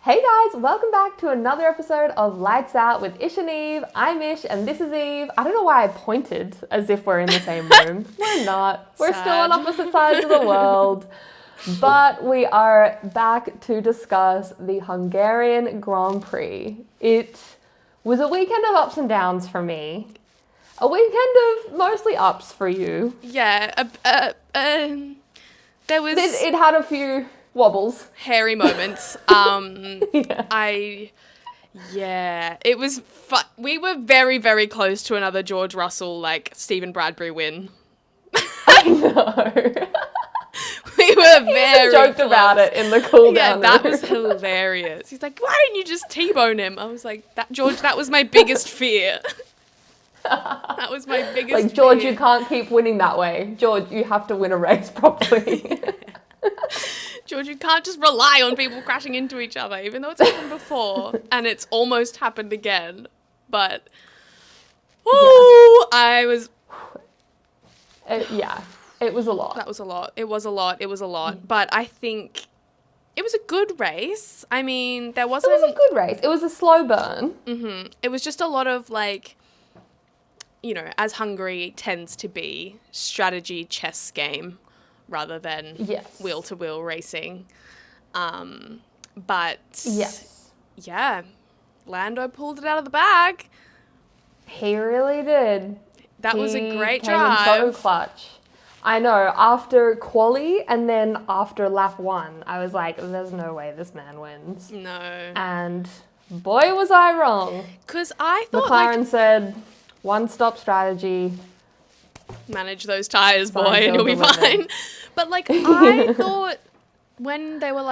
Hey guys, welcome back to another episode of Lights Out with Ish and Eve. I'm Ish and this is Eve. I don't know why I pointed as if we're in the same room. We're not. We're still on opposite sides of the world. But we are back to discuss the Hungarian Grand Prix. It was a weekend of ups and downs for me. A weekend of mostly ups for you. Yeah, there was... It had a few wobbles. Hairy moments. It was we were very, very close to another George Russell, Stephen Bradbury win. I know. We were very joked close. about it in the cool down. Yeah, that was hilarious. He's like, why didn't you just T-bone him? I was like, George, that was my biggest fear. That was my biggest George, fear. you can't keep winning that way. George, you have to win a race properly. George, you can't just rely on people crashing into each other, even though it's happened before, and it's almost happened again. But, I was... It was a lot. That was a lot. It was a lot. But I think it was a good race. I mean, there wasn't... It was a good race. It was a slow burn. Mm-hmm. It was just a lot of, as Hungary tends to be, strategy chess game rather than wheel-to-wheel racing. But... Yes. Yeah. Lando pulled it out of the bag. He really did. That was a great came drive. in so clutch. I know, after quali and then after lap 1, I was like, there's no way this man wins. No. And boy, was I wrong. Because I thought, McLaren said, one-stop strategy. Manage those tires, boy, Fine, and you'll be fine. But, I thought when they were,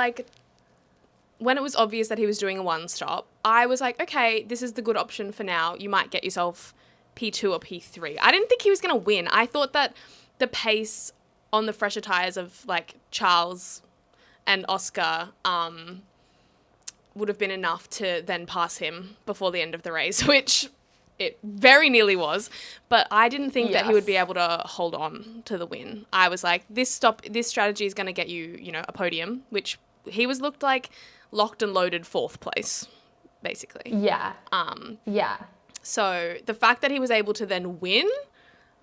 when it was obvious that he was doing a one-stop, I was like, okay, this is the good option for now. You might get yourself P2 or P3. I didn't think he was going to win. I thought that the pace on the fresher tires of Charles and Oscar would have been enough to then pass him before the end of the race, which it very nearly was. But I didn't think that he would be able to hold on to the win. I was like, this strategy is going to get you, a podium, which he looked like locked and loaded 4th place, basically. Yeah. Yeah. So the fact that he was able to then win,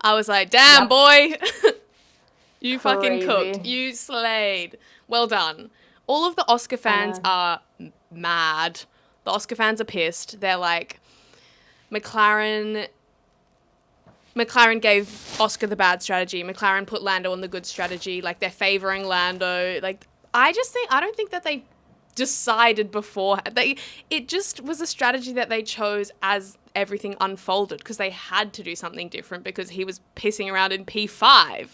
I was like, damn, boy, you fucking cooked. You slayed. Well done. All of the Oscar fans are mad. The Oscar fans are pissed. They're like, McLaren gave Oscar the bad strategy. McLaren put Lando on the good strategy. They're favoring Lando. I don't think that they decided before. It just was a strategy that they chose as everything unfolded because they had to do something different because he was pissing around in P5.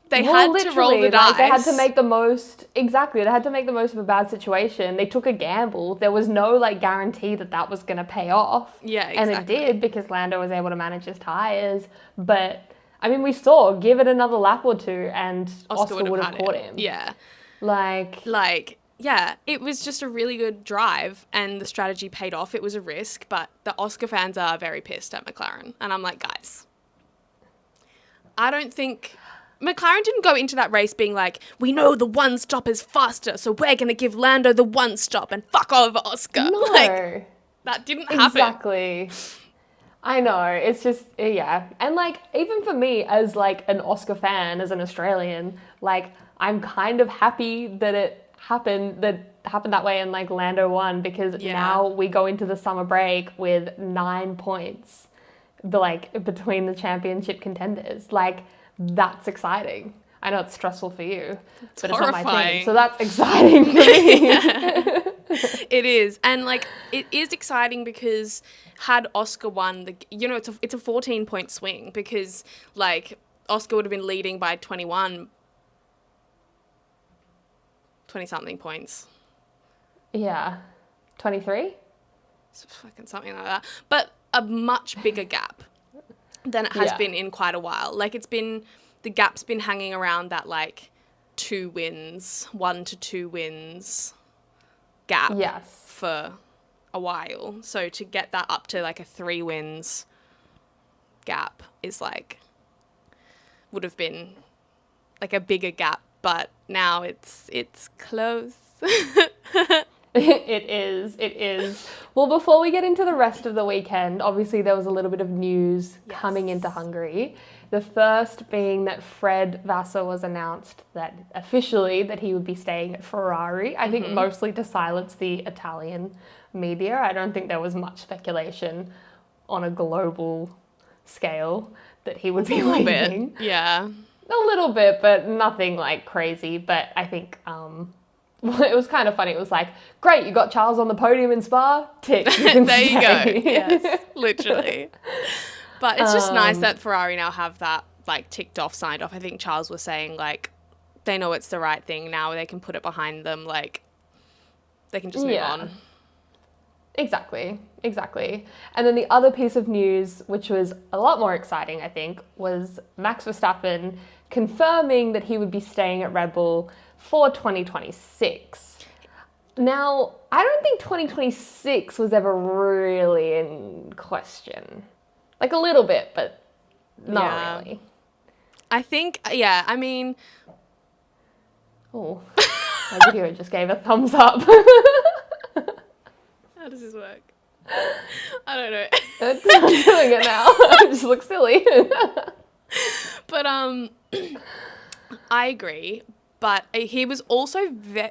They had to roll the dice. They had to make the most... Exactly. They had to make the most of a bad situation. They took a gamble. There was no, guarantee that was going to pay off. Yeah, exactly. And it did because Lando was able to manage his tyres. But, I mean, we saw, give it another lap or two and Oscar would have caught him. Yeah. Yeah, it was just a really good drive and the strategy paid off. It was a risk, but the Oscar fans are very pissed at McLaren. And I'm like, guys, I don't think... McLaren didn't go into that race being like, we know the one stop is faster, so we're going to give Lando the one stop and fuck over Oscar. No. That didn't happen. Exactly. I know. It's just, yeah. And even for me as an Oscar fan, as an Australian, I'm kind of happy that it happened that way and Lando won because now we go into the summer break with 9 points between the championship contenders. That's exciting. I know it's stressful for you, but it's not my team, so that's exciting for me. It is, and it is exciting because had Oscar won, it's a 14-point swing because Oscar would have been leading by 20-something points. Yeah. 23? Fucking something like that. But a much bigger gap than it has been in quite a while. The gap's been hanging around that 2 wins, 1 to 2 wins gap for a while. So to get that up to a 3 wins gap is would have been a bigger gap, but now it's close. It is. It is. Well, before we get into the rest of the weekend, obviously there was a little bit of news coming into Hungary. The first being that Fred Vassar was announced that officially that he would be staying at Ferrari. I think mostly to silence the Italian media. I don't think there was much speculation on a global scale that he would be leaving. Yeah. A little bit, but nothing like crazy. But I think it was kind of funny. It was like, great, you got Charles on the podium in Spa. Tick. There you go. Yes, literally. But it's just nice that Ferrari now have that like ticked off, signed off. I think Charles was saying like they know it's the right thing now. They can put it behind them. Like they can just move on. Exactly. And then the other piece of news, which was a lot more exciting, I think, was Max Verstappen confirming that he would be staying at Red Bull for 2026. Now, I don't think 2026 was ever really in question. Like a little bit, but not really. I think, I mean... Oh, my video just gave a thumbs up. How does this work? I don't know. I'm doing it now. I just look silly. But I agree. But he was also,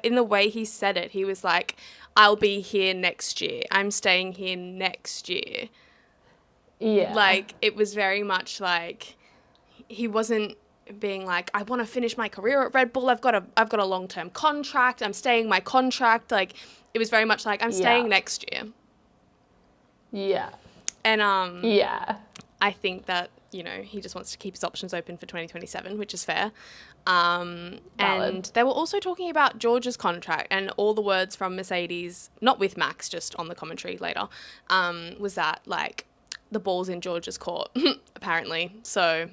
in the way he said it, he was like, I'll be here next year. I'm staying here next year. Yeah. Like, it was very much like, he wasn't being like, I want to finish my career at Red Bull. I've got a long-term contract. I'm staying my contract. Like, it was very much like, I'm staying next year. Yeah. And I think that, you know, he just wants to keep his options open for 2027, which is fair. And they were also talking about George's contract, and all the words from Mercedes, not with Max, just on the commentary later, was that, like, the ball's in George's court, apparently. So...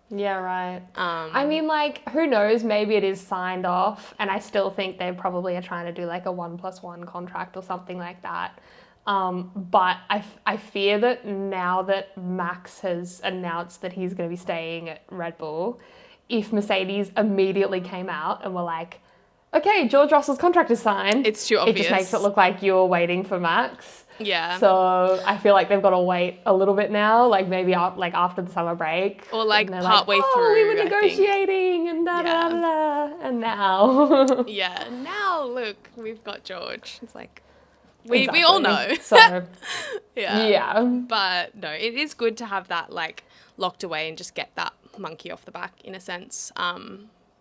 Yeah, right. I mean, like, who knows? Maybe it is signed off, and I still think they probably are trying to do, like, a 1+1 contract or something like that. But I fear that now that Max has announced that he's going to be staying at Red Bull, if Mercedes immediately came out and were like, okay, George Russell's contract is signed. It's too obvious. It just makes it look like you're waiting for Max. Yeah. So I feel like they've got to wait a little bit now, like maybe after the summer break. Or like partway through, we were negotiating and da-da-da-da. And now. Yeah, now look, we've got George. It's like, we all know. So, yeah. But no, it is good to have that like locked away and just get that monkey off the back in a sense,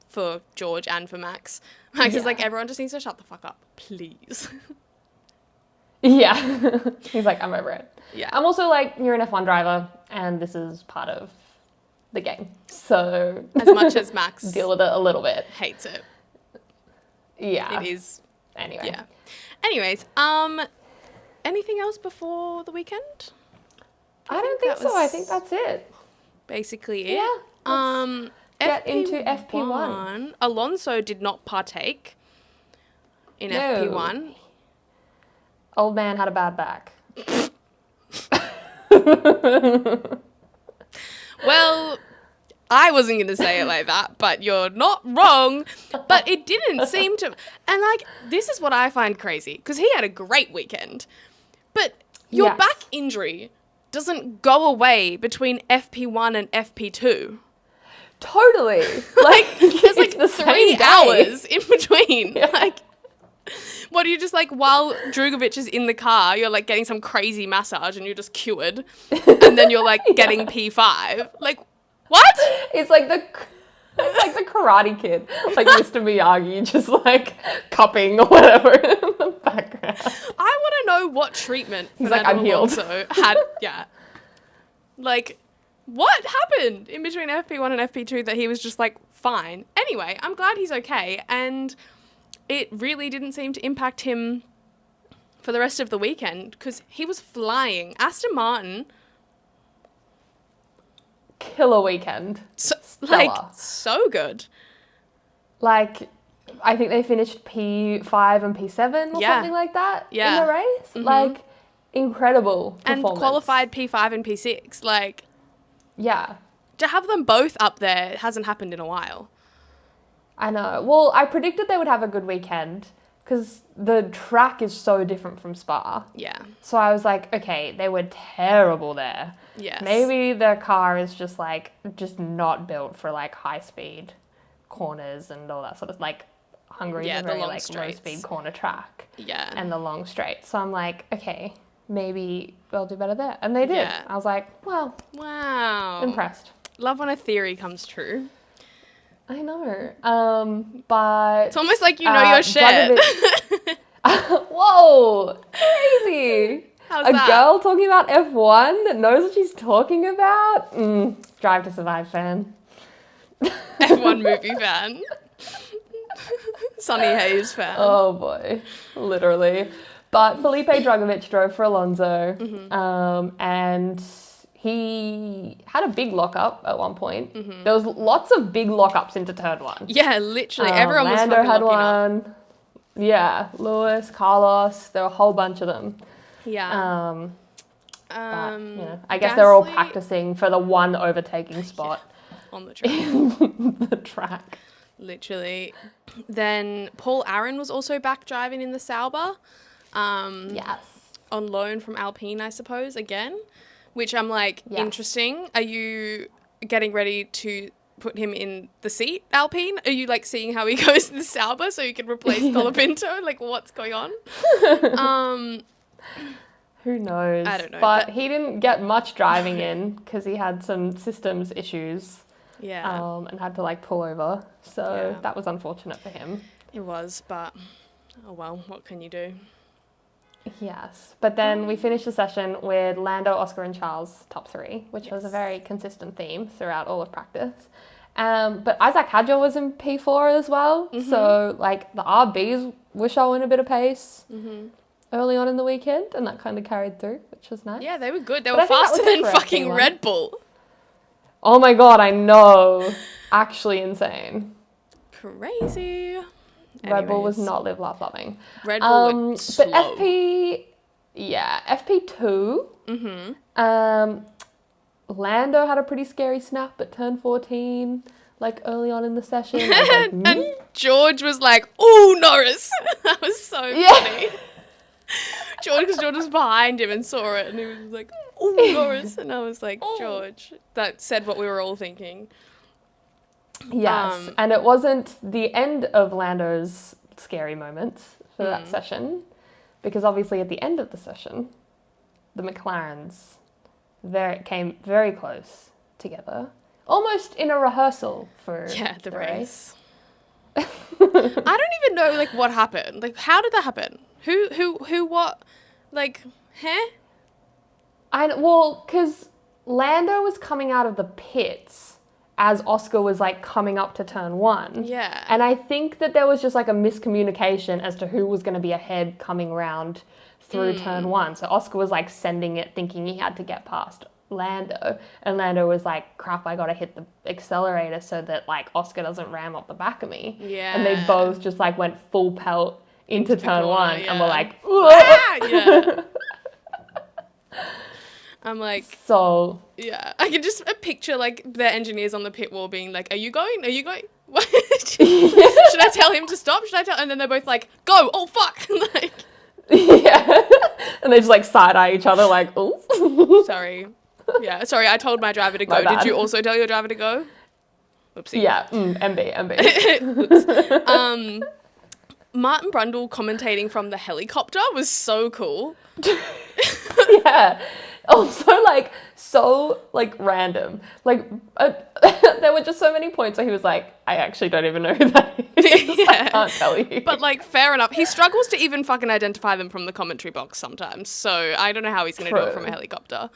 for George and for Max. Because like everyone just needs to shut the fuck up, please. Yeah. He's like, I'm over it. Yeah. I'm also like, you're an F1 driver and this is part of the game. So as much as Max deal with it a little bit. Hates it. Yeah. It is. Anyway. Yeah. Anyways, anything else before the weekend? I don't think so. I think that's it. Basically it. Yeah. Get into FP1. Alonso did not partake in FP1. Old man had a bad back. Well, I wasn't going to say it like that, but you're not wrong. But it didn't seem to... And, like, this is what I find crazy, because he had a great weekend. But your back injury doesn't go away between FP1 and FP2. Totally. Like, there's, like, the 3 hours in between. Yeah. Like... What, are you just like, while Drugovich is in the car, you're like getting some crazy massage and you're just cured, and then you're like getting P5? Like, what? It's like the Karate Kid, like Mr. Miyagi, just like cupping or whatever in the background. I want to know what treatment he's like, I'm healed. Also had. Yeah. Like, what happened in between FP1 and FP2 that he was just like fine? Anyway, I'm glad he's okay, and it really didn't seem to impact him for the rest of the weekend because he was flying. Aston Martin. Killer weekend. So good. Like, I think they finished P5 and P7 or something like that in the race. Mm-hmm. Like, incredible performance. And qualified P5 and P6. Like, yeah. To have them both up there hasn't happened in a while. I know. Well, I predicted they would have a good weekend because the track is so different from Spa. Yeah. So I was like, okay, they were terrible there. Yes. Maybe their car is just not built for like high speed corners and all that sort of like Hungary is a very like low speed corner track. Yeah. And the long straight. So I'm like, okay, maybe they'll do better there. And they did. Yeah. I was like, well, wow. impressed. Love when a theory comes true. I know. But it's almost like you know your shit. Whoa, crazy. How's a that? Girl talking about F1 that knows what she's talking about? Drive to Survive fan. F1 movie fan. Sunny Hayes fan. Oh boy, literally. But Felipe Drugovich drove for Alonso, and he had a big lockup at one point. There was lots of big lockups into turn one. Yeah, literally. Everyone was Lando fucking had locking one. Yeah, Lewis, Carlos, there were a whole bunch of them. Yeah. But, you know, I guess they're all practicing for the one overtaking spot on the track. in the track. Literally. Then Paul Aaron was also back driving in the Sauber. Yes. On loan from Alpine, I suppose, again. Which I'm like, interesting. Are you getting ready to put him in the seat, Alpine? Are you like seeing how he goes in the Sauber so you can replace Colapinto? Like, what's going on? Who knows? I don't know. But he didn't get much driving in because he had some systems issues. Yeah. And had to like pull over. So that was unfortunate for him. It was, but oh well, what can you do? Yes. But then we finished the session with Lando, Oscar and Charles top three, which was a very consistent theme throughout all of practice. But Isaac Hadjar was in P4 as well. So like the RBs were showing a bit of pace early on in the weekend, and that kind of carried through, which was nice. Yeah, they were good. They were faster than fucking Red Bull. Oh my God, I know. Actually insane. Crazy. Red Bull was not live, laugh, loving. Red Bull went slow. But FP2. Lando had a pretty scary snap at turn 14, like early on in the session. And George was like, "Ooh, Norris." That was so funny. George was behind him and saw it, and he was like, "Ooh, Norris," and I was like, "George." That said what we were all thinking. Yes, and it wasn't the end of Lando's scary moments for that session, because obviously at the end of the session, the McLarens came very close together, almost in a rehearsal for the race. I don't even know like what happened. Like, how did that happen? Who, what? Like, because Lando was coming out of the pits as Oscar was like coming up to turn one. Yeah. And I think that there was just like a miscommunication as to who was going to be ahead coming around through turn one. So Oscar was like sending it thinking he had to get past Lando. And Lando was like, crap, I got to hit the accelerator so that like Oscar doesn't ram up the back of me. Yeah. And they both just like went full pelt into turn corner, one and were like, yeah. I'm like, so yeah, I can just picture like the engineers on the pit wall being like, "Are you going? Are you going? Should I tell him to stop? Should I tell?" And then they're both like, "Go! Oh fuck!" Like, yeah, and they just like side eye each other like, "Oh, sorry, yeah, sorry, I told my driver to go. Did you also tell your driver to go?" Oopsie. Yeah, MB. Oops. Martin Brundle commentating from the helicopter was so cool. Yeah. Also, so random. Like, there were just so many points where he was like, I actually don't even know who that is. Yeah. I can't tell you. But, like, fair enough. He struggles to even fucking identify them from the commentary box sometimes. So, I don't know how he's going to do it from a helicopter.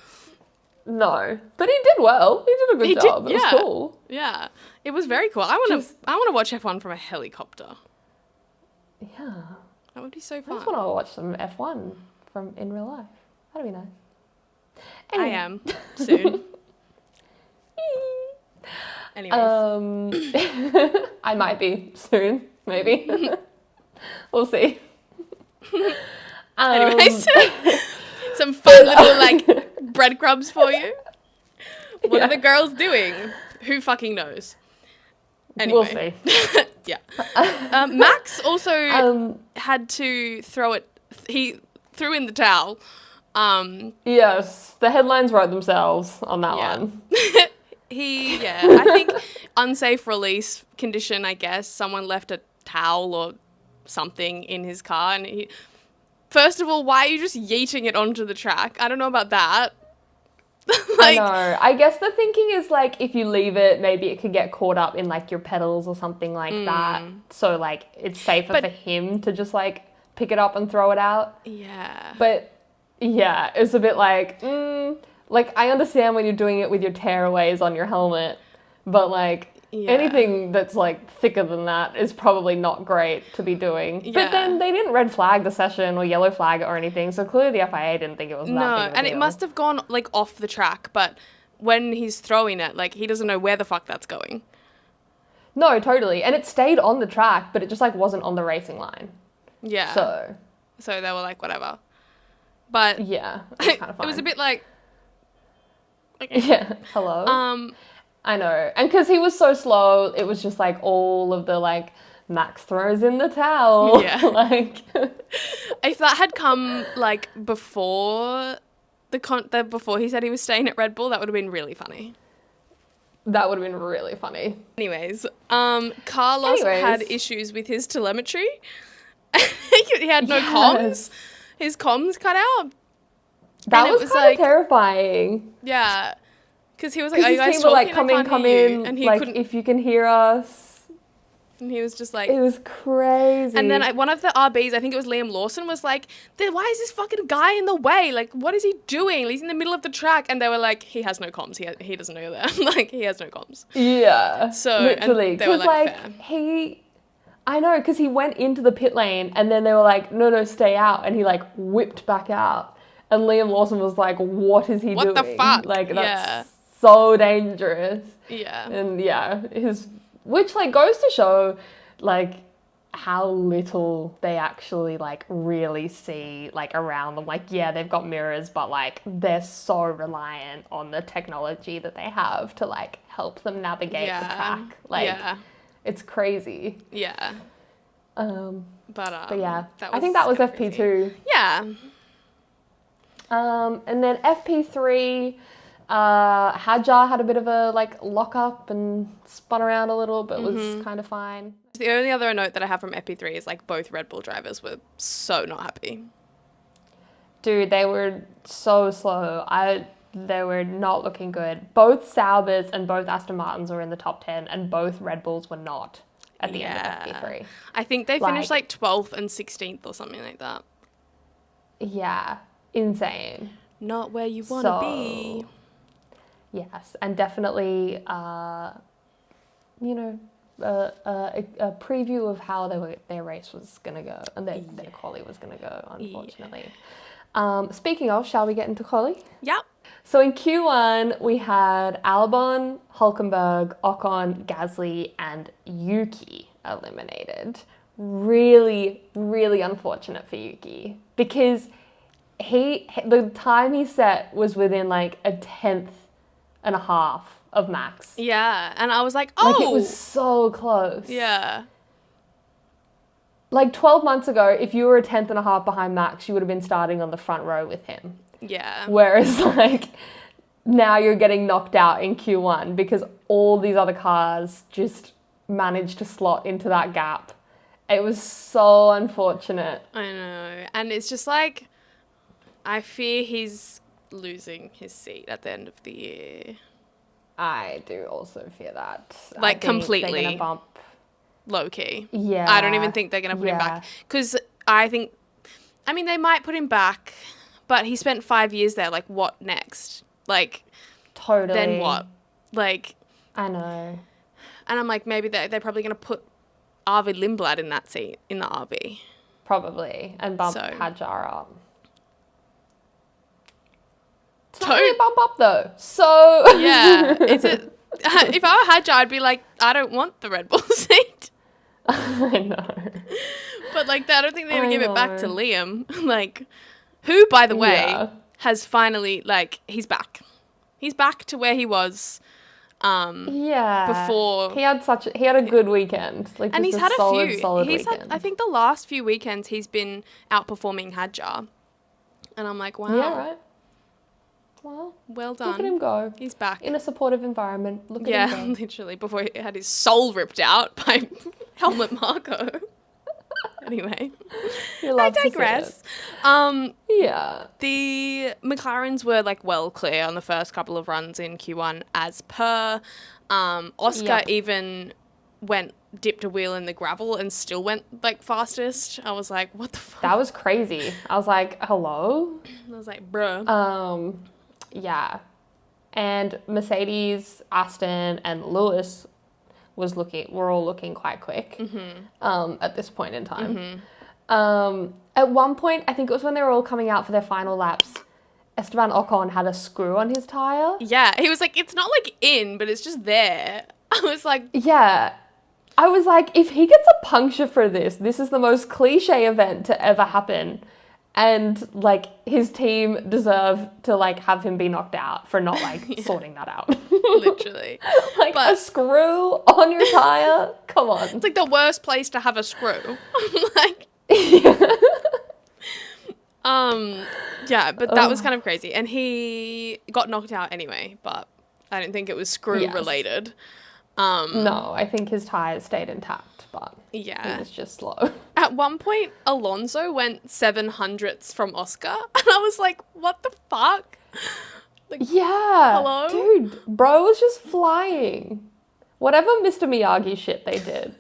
No. But he did well. He did a good job. It was cool. Yeah. It was very cool. I want to watch F1 from a helicopter. Yeah. That would be so I fun. just want to watch some F1 in real life. That'd be nice. Anyway. I am soon. Anyways. I might be soon, maybe. We'll see. Anyways, some fun little breadcrumbs for you. What are the girls doing? Who fucking knows? We'll Anyway. see. Yeah. Max also had to throw it. He threw in the towel. Yes, the headlines wrote themselves on that Yeah. one. I think unsafe release condition, I guess. Someone left a towel or something in his car. And first of all, why are you just yeeting it onto the track? I don't know about that. I know. I guess the thinking is like if you leave it, maybe it could get caught up in like your pedals or something like that. So like it's safer for him to just like pick it up and throw it out. Yeah. But yeah, it's a bit like, like I understand when you're doing it with your tearaways on your helmet, but like anything that's like thicker than that is probably not great to be doing. Yeah. But then they didn't red flag the session or yellow flag it or anything, so clearly the FIA didn't think it was that big of a and deal. it must have gone like off the track, but when he's throwing it, like he doesn't know where the fuck that's going. No, totally. And it stayed on the track, but it just like wasn't on the racing line. Yeah. So they were like, whatever. But yeah, it was kind of fine. It was a bit like, okay. Yeah, hello. I know. And because he was so slow, it was just like all of the like, Max throws in the towel. Yeah. Like, if that had come like before before he said he was staying at Red Bull, that would have been really funny. that would have been really funny. Anyways, Carlos had issues with his telemetry. He had no comms. His comms cut out. That was kind of terrifying. Yeah. Because he was like, are you his guys team talking? were like, come in, and he like, couldn't. if you can hear us. And he was just like... It was crazy. And then one of the RBs, I think it was Liam Lawson, was like, why is this fucking guy in the way? Like, what is he doing? He's in the middle of the track. And they were like, he has no comms. He doesn't know that. Like, he has no comms. Yeah. So, literally. Because, like, fair. I know, because he went into the pit lane and then they were like, no, stay out. And he, like, whipped back out. And Liam Lawson was like, what is he doing? What the fuck? Like, that's so dangerous. Yeah. And, yeah, which, like, goes to show, like, how little they actually, like, really see, like, around them. Like, yeah, they've got mirrors, but, like, they're so reliant on the technology that they have to, like, help them navigate the track. Like, it's crazy. Yeah. But yeah, I think that was FP2. Yeah. And then FP3, Hadjar had a bit of a like lock up and spun around a little, but was kind of fine. The only other note that I have from FP3 is like both Red Bull drivers were so not happy. Dude, they were so slow. They were not looking good. Both Saubers and both Aston Martins were in the top 10 and both Red Bulls were not at the end of FP3. I think they finished like 12th and 16th or something like that. Yeah, insane. Not where you want to be. Yes, and definitely, you know, a preview of how their race was going to go and their quali was going to go, unfortunately. Speaking of, shall we get into quali? Yep. So in Q1, we had Albon, Hülkenberg, Ocon, Gasly, and Yuki eliminated. Really, really unfortunate for Yuki because the time he set was within like a 10th and a half of Max. Yeah, and I was like, oh! Like, it was so close. Yeah. Like, 12 months ago, if you were a 10th and a half behind Max, you would have been starting on the front row with him. Yeah. Whereas, like, now you're getting knocked out in Q1 because all these other cars just managed to slot into that gap. It was so unfortunate. I know. And it's just like, I fear he's losing his seat at the end of the year. I do also fear that. Like, completely. They're going to bump. Low key. Yeah. I don't even think they're going to put him back. Because they might put him back, but he spent 5 years there. Like, what next? Like, totally. Then what? Like, I know. And I'm like, maybe they're probably going to put Arvid Lindblad in that seat, in the RB. Probably. And bump Hadjar up. It's not Don't. really a bump up, though. So... Yeah. Is it... If I were Hadjar, I'd be like, I don't want the Red Bull seat. I know. But, like, I don't think they're going to give it back to Liam. Like, who, by the way, has finally, like, he's back. He's back to where he was Yeah. Before he had a good weekend. Like, and just he's had a solid, few. solid He's weekend. had, I think the last few weekends he's been outperforming Hadjar. And I'm like, wow. Yeah, right. Well, Well done. look at him go. He's back. In a supportive environment. Look at Yeah, him go. literally. Before he had his soul ripped out by Helmut Marko. Anyway, You love I to see digress. it. Yeah. The McLarens were like well clear on the first couple of runs in Q1 as per. Oscar Yep. even dipped a wheel in the gravel and still went like fastest. I was like, what the fuck? That was crazy. I was like, hello? I was like, bruh. Yeah. And Mercedes, Aston, and Lewis were all looking quite quick at this point in time. At one point, I think it was when they were all coming out for their final laps, Esteban Ocon had a screw on his tyre. Yeah, he was like, it's not like in, but it's just there. I was like, Yeah. I was like, if he gets a puncture for this is the most cliche event to ever happen. And, like, his team deserve to, like, have him be knocked out for not, like, sorting that out. literally. Like, a screw on your tyre? Come on. It's like the worst place to have a screw. Like, yeah, but that was kind of crazy. And he got knocked out anyway, but I don't think it was screw related. No, I think his tyres stayed intact, but he was just slow. At one point, Alonso went 700ths from Oscar, and I was like, what the fuck? Like, yeah. hello? Dude, bro was just flying. Whatever Mr. Miyagi shit they did.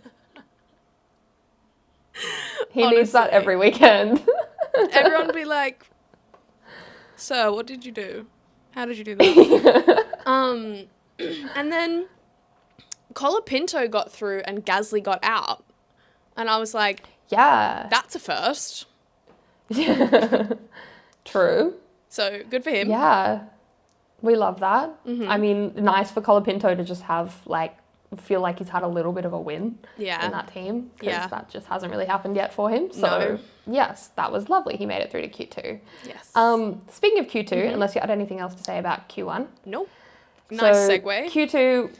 He needs that every weekend. Everyone would be like, sir, what did you do? How did you do that? And then Colapinto got through and Gasly got out. And I was like, yeah. that's a first. True. So good for him. Yeah. We love that. I mean, nice for Colapinto to just have, like, feel like he's had a little bit of a win in that team. Because that just hasn't really happened yet for him. So, yes, that was lovely. He made it through to Q2. Yes. Speaking of Q2, unless you had anything else to say about Q1. Nope. Nice segue. Q2,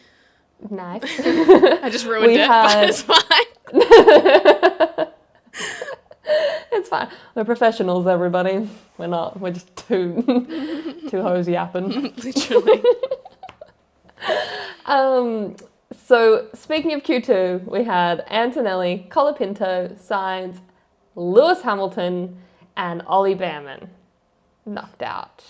nice. I just ruined it, but it's fine. It's fine. We're professionals, everybody. We're not. We're just two hoes yapping. Literally. So speaking of Q2, we had Antonelli, Colapinto, Sainz, Lewis Hamilton, and Ollie Behrman knocked out.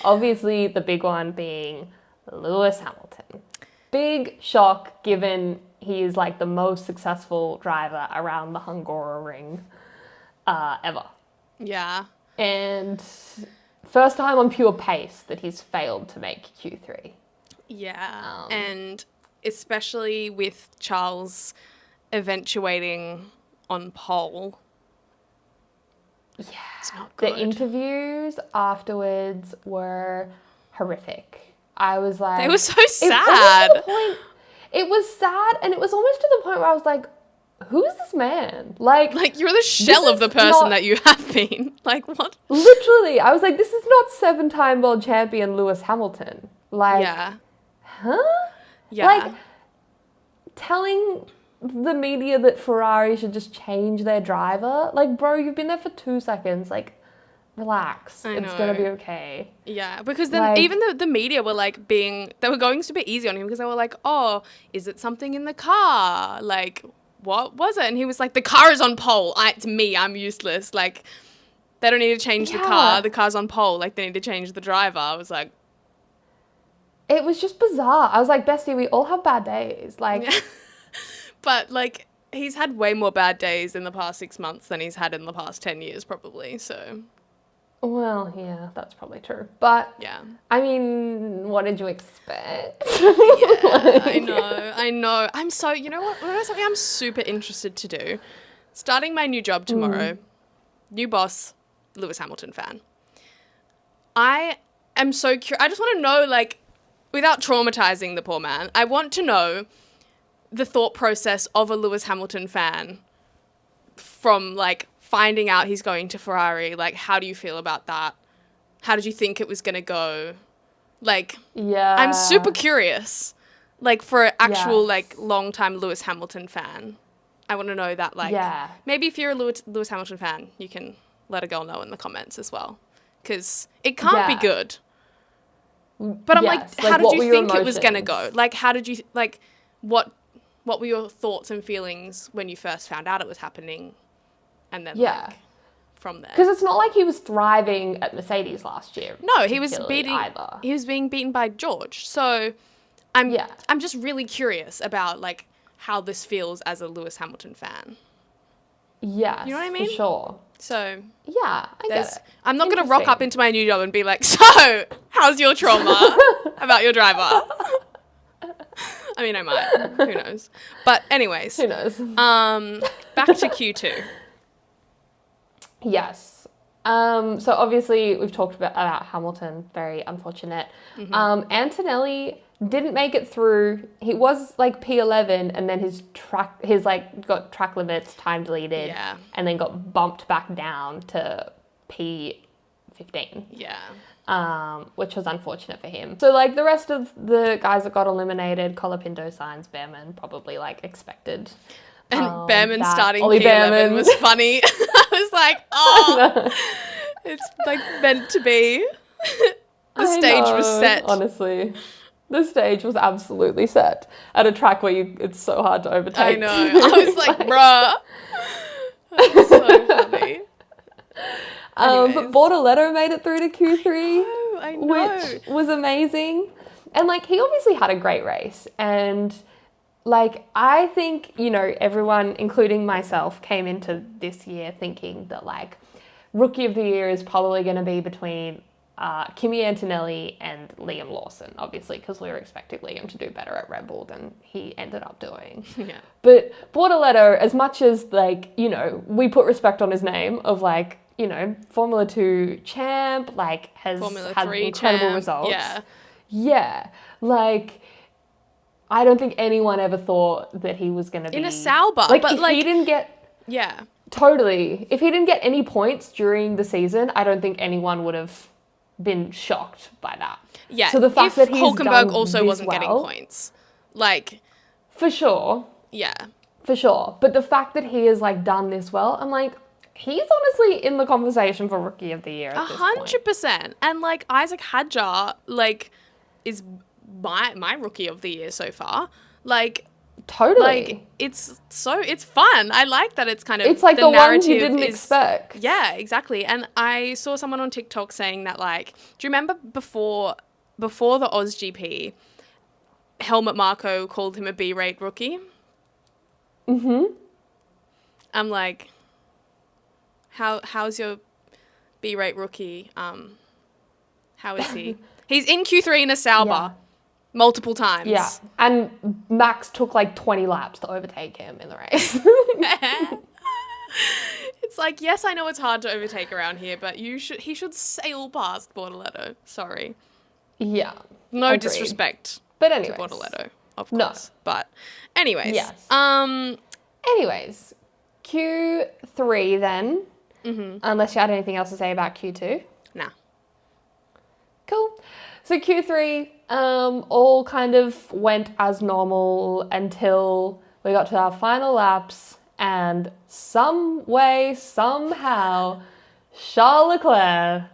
Obviously, the big one being Lewis Hamilton. Big shock, given he is like the most successful driver around the Hungaroring ever. Yeah. And first time on pure pace that he's failed to make Q3. Yeah. And especially with Charles eventuating on pole. Yeah. It's not good. The interviews afterwards were horrific. I was like... They were so sad. It was sad, and it was almost to the point where I was like, who is this man? Like you're the shell of the person that you have been. Like, what? Literally, I was like, this is not 7-time world champion Lewis Hamilton. Like, yeah. Huh? Yeah. Like, telling the media that Ferrari should just change their driver. Like, bro, you've been there for 2 seconds. Like, relax. It's gonna be okay. Yeah, because then even the media were like they were going super easy on him because they were like, oh, is it something in the car? Like, what was it? And he was like, the car is on pole. It's me. I'm useless. Like, they don't need to change the car. The car's on pole. Like, they need to change the driver. I was like... It was just bizarre. I was like, bestie, we all have bad days. Like... But, like, he's had way more bad days in the past 6 months than he's had in the past 10 years, probably, so... Well, yeah, that's probably true. But, yeah. I mean, what did you expect? Yeah, I know. I'm so, you know what? Something I'm super interested to do. Starting my new job tomorrow, new boss, Lewis Hamilton fan. I am so curious. I just want to know, like, without traumatizing the poor man, I want to know the thought process of a Lewis Hamilton fan from, like, finding out he's going to Ferrari. Like, how do you feel about that? How did you think it was going to go? Like, yeah, I'm super curious. Like, for an actual, Yes. like, long-time Lewis Hamilton fan. I want to know that, like... Yeah. Maybe if you're a Lewis Hamilton fan, you can let a girl know in the comments as well. Because it can't be Yeah. good. But I'm Yes. like, how did what you were your think it was going to emotions? go? Like, how did you... Like, what were your thoughts and feelings when you first found out it was happening? And then, Yeah. like, from there. Because it's not like he was thriving at Mercedes last year. No, he was particularly either. He was being beaten by George. So I'm Yeah. I'm just really curious about like how this feels as a Lewis Hamilton fan. Yes. You know what I mean? For sure. So Yeah, I get it. I'm not going to rock up Interesting. into my new job and be like, so how's your trauma about your driver? I mean, I might. Who knows? But anyways, Who knows? back to Q2. Yes. So obviously we've talked about Hamilton, very unfortunate. Antonelli didn't make it through. He was like P11 and then his got track limits time deleted Yeah. and then got bumped back down to P15. Yeah. Which was unfortunate for him. So like the rest of the guys that got eliminated, Colapinto, Sainz, Behrman, probably like expected. And Behrman that starting Ollie P11 Behrman. was funny. I was like, oh, it's like meant to be. The stage was set. Honestly, the stage was absolutely set at a track where it's so hard to overtake. I know. I was like, bruh. That was so funny. But Anyways. Bortoletto made it through to Q3, I know. which was amazing. And like he obviously had a great race, and like I think everyone, including myself, came into this year thinking that like Rookie of the Year is probably going to be between Kimi Antonelli and Liam Lawson, obviously, because we were expecting Liam to do better at Red Bull than he ended up doing. Yeah. But Bortoletto, as much as like, we put respect on his name of like, Formula 2 champ, like has Formula had 3 incredible champ, results. yeah. Yeah. Like, I don't think anyone ever thought that he was going to be... In a Sauber, Like, but if like... he didn't get... Yeah. Totally. If he didn't get any points during the season, I don't think anyone would have been shocked by that. Yeah. So the fact if that he's Hulkenberg done also this wasn't getting well- points. Like, For sure. yeah. For sure. But the fact that he has like done this well, I'm like, he's honestly in the conversation for Rookie of the Year at this point. 100%. And like Isaac Hadjar, like, is my Rookie of the Year so far. Like, Totally. it's fun. I like that it's kind of It's like the ones you narrative didn't is- expect. Yeah, exactly. And I saw someone on TikTok saying that, like, do you remember before the Oz GP, Helmut Marko called him a B-rate rookie? Mm-hmm. I'm like, how's your B-rate rookie? How is he? He's in Q3 in a Sauber Yeah. multiple times. Yeah. And Max took like 20 laps to overtake him in the race. It's like, yes, I know it's hard to overtake around here, but he should sail past Bortoletto. Sorry. Yeah. No Agreed. disrespect But to anyways. Bortoletto, of No. course. But anyways. Yes. Um Anyways, Q3 then. mhm. Unless you had anything else to say about Q2. Nah. Cool. So Q3 all kind of went as normal until we got to our final laps, and some way, somehow, Charles Leclerc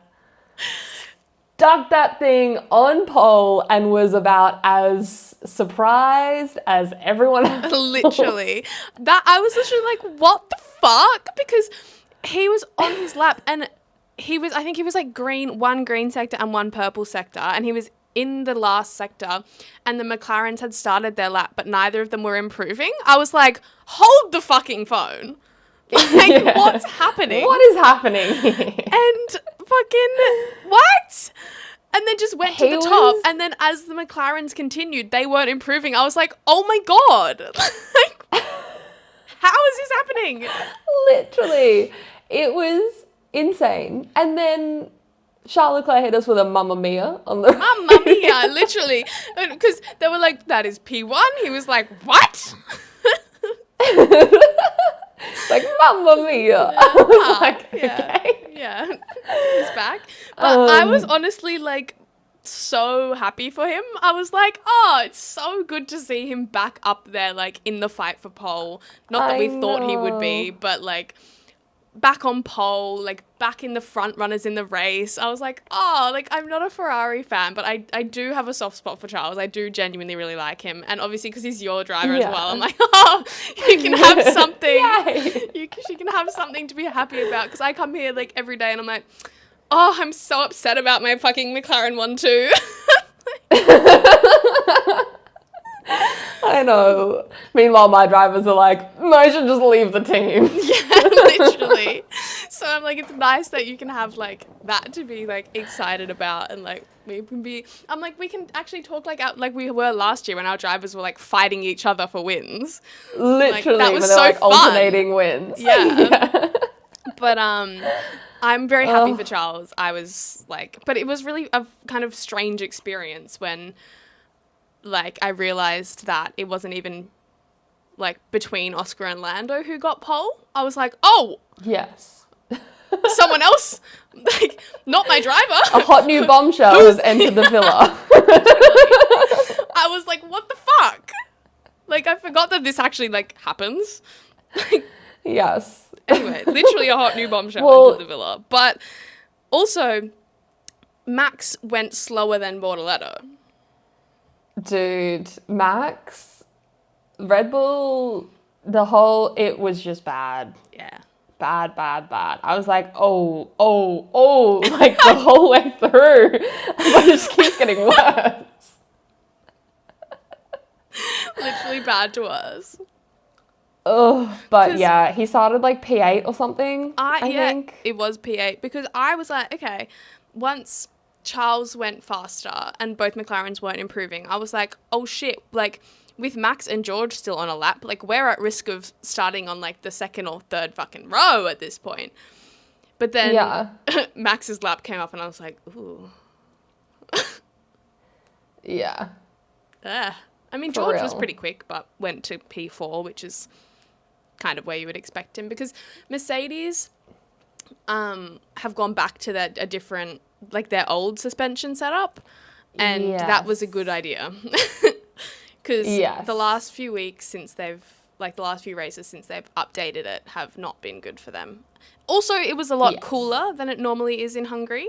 stuck that thing on pole and was about as surprised as everyone else. Literally. That I was literally like, what the fuck? Because he was on his lap and I think he was like one green sector and one purple sector, and he was in the last sector, and the McLarens had started their lap, but neither of them were improving. I was like, hold the fucking phone. Like, Yeah. what's happening? What is happening here? And fucking what? And then just went to He the top, was- and then as the McLarens continued, they weren't improving. I was like, oh my god. Like, how is this happening? Literally. It was insane. And then Charles Leclerc hit us with a Mamma Mia on the Mamma mia, literally. Because they were like, that is P1. He was like, what? like, Mamma Mia. I was like, yeah. okay. Yeah. He's back. But I was honestly like, so happy for him. I was like, oh, it's so good to see him back up there, like, in the fight for pole. Not that we thought he would be, but, like, back on pole, like, back in the front runners in the race. I was like, oh, like, I'm not a Ferrari fan, but I do have a soft spot for Charles. I do genuinely really like him. And obviously, because he's your driver as well, I'm like, oh, you can have something. She can have something to be happy about. Because I come here, like, every day and I'm like, oh, I'm so upset about my fucking McLaren 1-2. I know. Meanwhile, my drivers are like, no, I should just leave the team. Yeah, literally. So I'm like, it's nice that you can have, like, that to be, like, excited about, and, like, we can be, I'm like, we can actually talk, like, out, like we were last year when our drivers were, like, fighting each other for wins. Literally, like, that was when they're, so like, fun. alternating wins. Yeah. But, I'm very happy for Charles. I was, like, but it was really a kind of strange experience when, like, I realised that it wasn't even, like, between Oscar and Lando who got pole. I was like, oh! Yes. Someone else? Like, not my driver. A hot new bombshell has entered the villa. I was like, what the fuck? Like, I forgot that this actually, like, happens. Yes. Anyway, literally a hot new bombshell entered the villa. But also, Max went slower than Bortoletto. Dude, Max, Red Bull, it was just bad. Yeah. Bad. I was like, oh, like the whole way through. But it just keeps getting worse. Literally bad to us. Oh, but yeah, he started like P8 or something, I think. It was P8 because I was like, okay, once Charles went faster and both McLarens weren't improving, I was like, oh shit, like with Max and George still on a lap, like we're at risk of starting on like the second or third fucking row at this point. But then Max's lap came up and I was like, ooh. Yeah. I mean, George was pretty quick, but went to P4, which is kind of where you would expect him because Mercedes have gone back to a different, like their old suspension setup, and that was a good idea because the last few weeks since the last few races since they've updated it have not been good for them. Also, it was a lot cooler than it normally is in Hungary,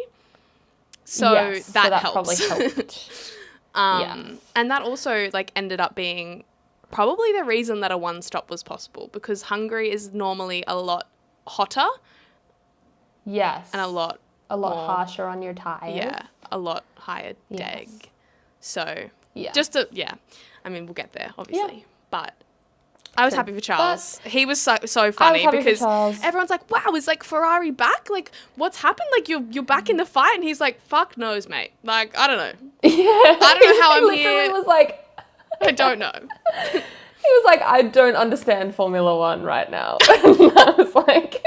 so that helps. Probably helped. And that also like ended up being probably the reason that a one-stop was possible because Hungary is normally a lot hotter. Yes. And a lot more, harsher on your tires. Yeah, a lot higher deg. So, I mean, we'll get there, obviously. Yeah. But I was happy for Charles. He was so funny because everyone's like, wow, is like Ferrari back? Like, what's happened? Like, you're back in the fight? And he's like, fuck knows, mate. Like, I don't know. Yeah. I don't know how I'm here. He was like... I don't know. He was like, I don't understand Formula One right now. And I was like...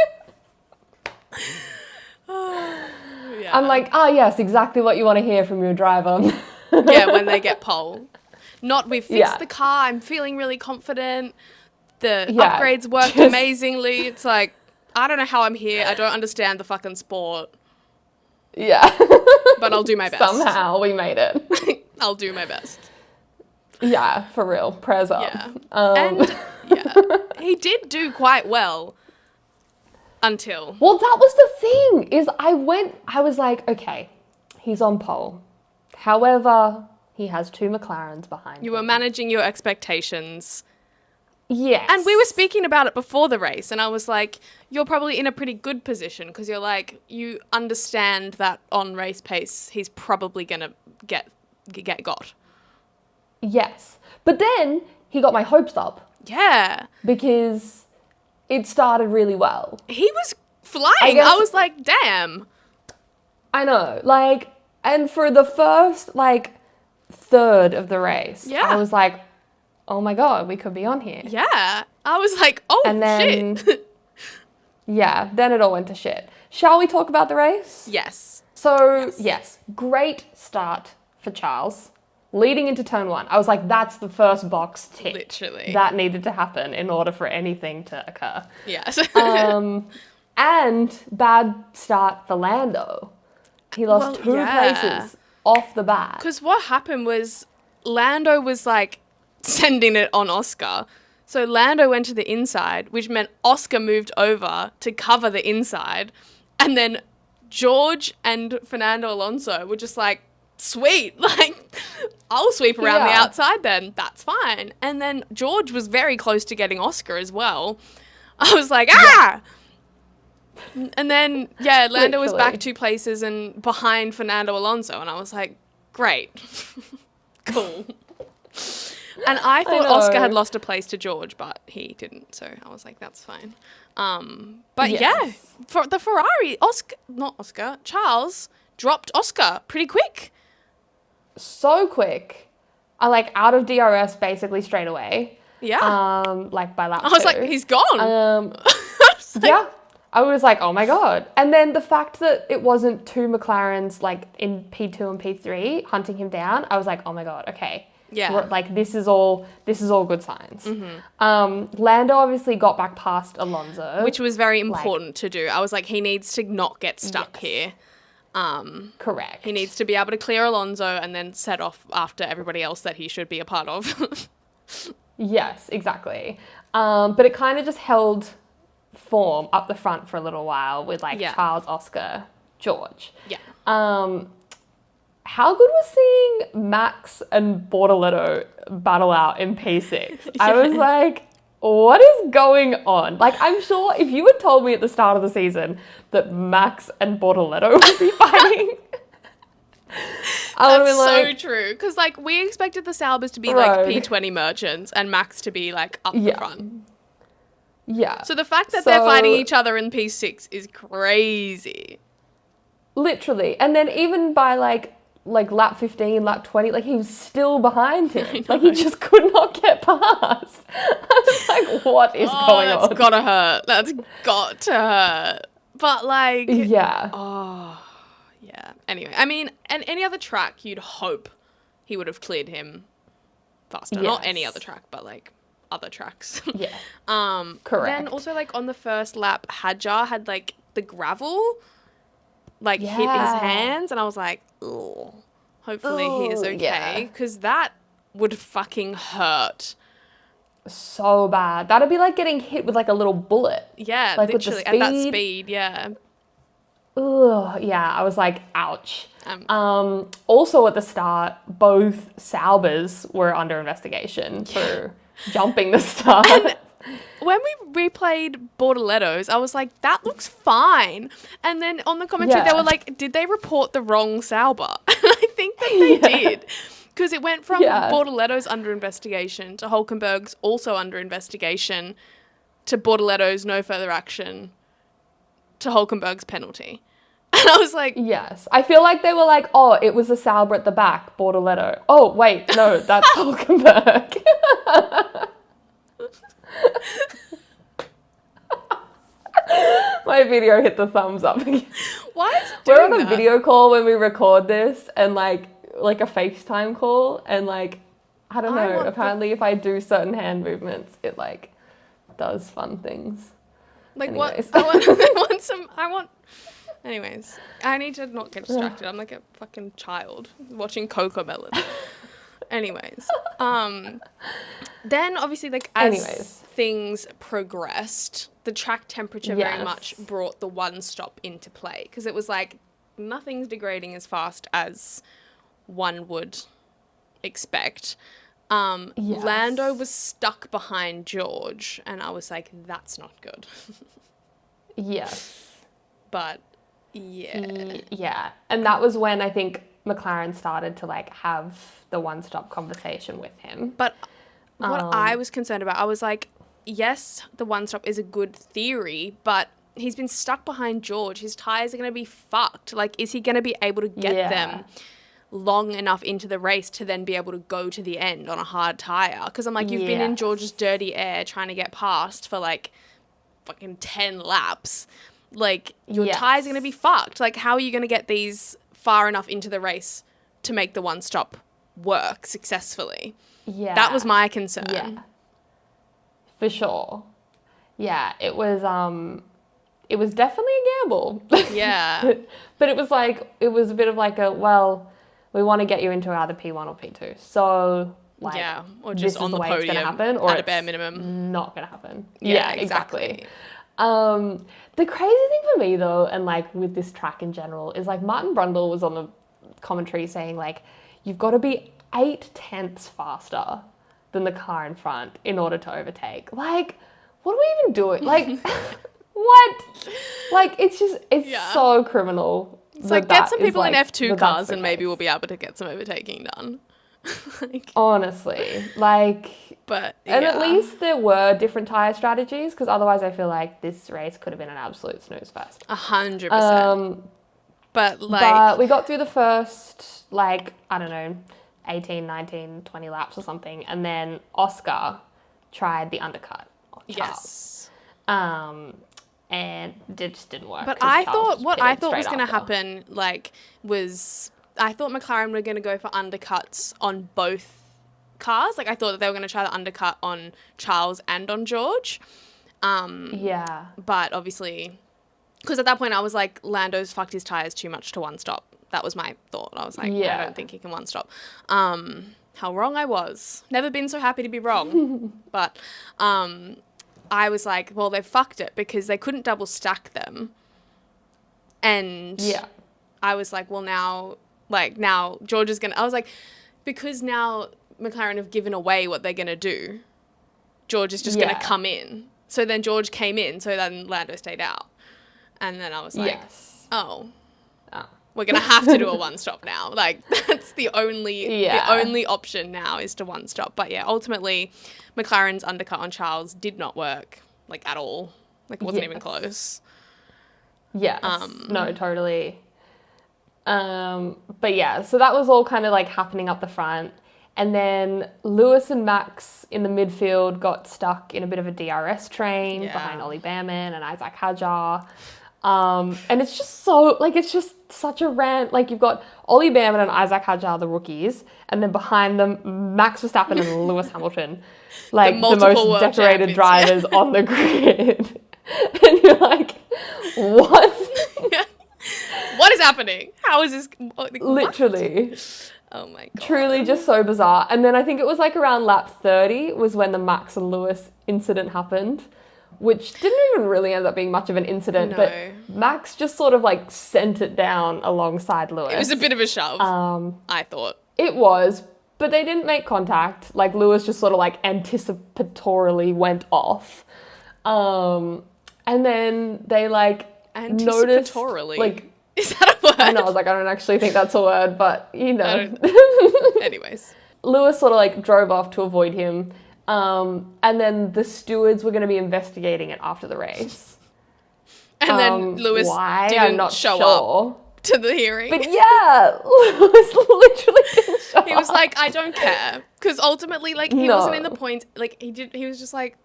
I'm like, yes, exactly what you want to hear from your driver. Yeah, when they get pole. Not, we've fixed the car, I'm feeling really confident, the upgrades worked amazingly. It's like, I don't know how I'm here, I don't understand the fucking sport. Yeah. But I'll do my best. Somehow we made it. I'll do my best. Yeah, for real. Prayers up. Yeah. And, he did do quite well. Until. Well, that was the thing, is I was like, okay, he's on pole. However, he has two McLarens behind him. You were managing your expectations. Yes. And we were speaking about it before the race, and I was like, you're probably in a pretty good position, because you're like, you understand that on race pace, he's probably going to get got. Yes. But then, he got my hopes up. Yeah. Because... it started really well. He was flying. I was like, damn. I know. Like, and for the first, like, third of the race, I was like, oh my God, we could be on here. Yeah. I was like, oh, and then, shit. Then it all went to shit. Shall we talk about the race? Yes. So, yes, great start for Charles. Leading into turn 1, I was like, that's the first box tick. Literally. That needed to happen in order for anything to occur. Yes. And bad start for Lando. He lost two places off the bat. Because what happened was Lando was like sending it on Oscar. So Lando went to the inside, which meant Oscar moved over to cover the inside. And then George and Fernando Alonso were just like, sweet, like, I'll sweep around the outside then. That's fine. And then George was very close to getting Oscar as well. I was like, ah! Yeah. And then, Lando was back 2 places and behind Fernando Alonso. And I was like, great. Cool. And I thought Oscar had lost a place to George, but he didn't. So I was like, that's fine. But for the Ferrari, Charles dropped Oscar pretty quick. So quick. I like out of DRS basically straight away. Yeah. Like by lap 2. I was like, he's gone. Yeah. I was like, oh my God. And then the fact that it wasn't 2 McLarens like in P2 and P3 hunting him down, I was like, oh my God, okay. Yeah. Like this is all good signs. Mm-hmm. Lando obviously got back past Alonso. Which was very important to do. I was like, he needs to not get stuck here. Correct. He needs to be able to clear Alonso and then set off after everybody else that he should be a part of. Yes, exactly. But it kind of just held form up the front for a little while with like Charles, Oscar, George. Yeah. How good was seeing Max and Bortoleto battle out in P6? I was like, what is going on? Like, I'm sure if you had told me at the start of the season that Max and Bortoleto would be fighting, I would have been like... so true. Because, like, we expected the Saubers to be, like, P20 merchants and Max to be, like, up the front. Yeah. So the fact that they're fighting each other in P6 is crazy. Literally. And then even by, like lap 15, lap 20, like he was still behind him. Like he just could not get past. I was like, what is going on? That's gotta hurt. That's got to hurt. But like... Yeah. Oh, yeah. Anyway, I mean, and any other track you'd hope he would have cleared him faster. Yes. Not any other track, but like other tracks. Yeah. Correct. Then also like on the first lap, Hadjar had like the gravel hit his hands, and I was like, oh, hopefully he is okay, because that would fucking hurt so bad. That'd be like getting hit with like a little bullet. Yeah, like literally at that speed. Yeah. Ugh, yeah, I was like, ouch. Also at the start, both Saubers were under investigation for jumping the start. And when we replayed Bortoletto's, I was like, that looks fine. And then on the commentary, they were like, did they report the wrong Sauber? And I think that they did. Because it went from Bortoletto's under investigation to Hulkenberg's also under investigation to Bortoletto's no further action to Hulkenberg's penalty. And I was like... Yes. I feel like they were like, oh, it was a Sauber at the back, Bortoletto. Oh, wait, no, that's Hulkenberg. My video hit the thumbs up again. Why is it doing We're on a video call when we record this, and like a FaceTime call, and like I don't know, apparently if I do certain hand movements, it like does fun things. Like anyways. what? Anyways, I need to not get distracted. I'm like a fucking child watching Cocomelon. Anyways, then obviously like as things progressed, the track temperature very much brought the one stop into play, because it was like nothing's degrading as fast as one would expect. Lando was stuck behind George, and I was like, that's not good. Yes. But yeah. Yeah. And that was when I think McLaren started to like have the one-stop conversation with him. But what I was concerned about, I was like, yes, the one-stop is a good theory, but he's been stuck behind George. His tyres are going to be fucked. Like, is he going to be able to get them long enough into the race to then be able to go to the end on a hard tyre? Because I'm like, you've been in George's dirty air trying to get past for like fucking 10 laps. Like, your tyres are going to be fucked. Like, how are you going to get these far enough into the race to make the one-stop work successfully? Yeah. That was my concern. Yeah. For sure. Yeah, it was definitely a gamble. Yeah. but it was like, it was a bit of like a, well, we want to get you into either P1 or P2. So, like, or just on the podium it's going to happen, or at a bare minimum. Not going to happen. Yeah, exactly. The crazy thing for me, though, and, like, with this track in general, is, like, Martin Brundle was on the commentary saying, like, you've got to be 8/10 faster than the car in front in order to overtake. Like, what are we even doing? Like, what? Like, it's so criminal. It's like, get some people in F2 cars and maybe we'll be able to get some overtaking done. Like, honestly, like, but and at least there were different tyre strategies, because otherwise I feel like this race could have been an absolute snooze fest. 100%. But we got through the first, like, I don't know, 18, 19, 20 laps or something, and then Oscar tried the undercut on Charles. Yes. And it just didn't work. But I thought what was going to happen, like, was I thought McLaren were going to go for undercuts on both cars. Like, I thought that they were going to try the undercut on Charles and on George. Yeah. But obviously, because at that point I was like, Lando's fucked his tyres too much to one stop. That was my thought. I was like, I don't think he can one stop. How wrong I was. Never been so happy to be wrong. But I was like, well, they fucked it because they couldn't double stack them. And I was like, well, now George is going to... I was like, because now McLaren have given away what they're going to do, George is just going to come in. So then George came in, so then Lando stayed out. And then I was like, we're going to have to do a one-stop now. Like, that's the only option now is to one-stop. But, yeah, ultimately, McLaren's undercut on Charles did not work, like, at all. Like, it wasn't even close. Yes. No, totally. But, yeah, so that was all kind of, like, happening up the front. And then Lewis and Max in the midfield got stuck in a bit of a DRS train behind Ollie Behrman and Isaac Hadjar. And it's just so, like, it's just such a rant. Like, you've got Ollie Behrman and Isaac Hadjar, the rookies, and then behind them, Max Verstappen and Lewis Hamilton, like, the most decorated drivers on the grid. And you're like, what? What is happening? How is this? Literally. What? Oh my God. Truly just so bizarre. And then I think it was like around lap 30 was when the Max and Lewis incident happened, which didn't even really end up being much of an incident, but Max just sort of like sent it down alongside Lewis. It was a bit of a shove, I thought. It was, but they didn't make contact. Like, Lewis just sort of like anticipatorily went off. And then they like noticed, like, is that a word? I know, I was like, I don't actually think that's a word, but you know. Anyways. Lewis sort of like drove off to avoid him. And then the stewards were going to be investigating it after the race. And then Lewis didn't show up to the hearing. But yeah, Lewis literally didn't show up. He was like, I don't care. Because ultimately, like, he wasn't in the points. Like, he was just like,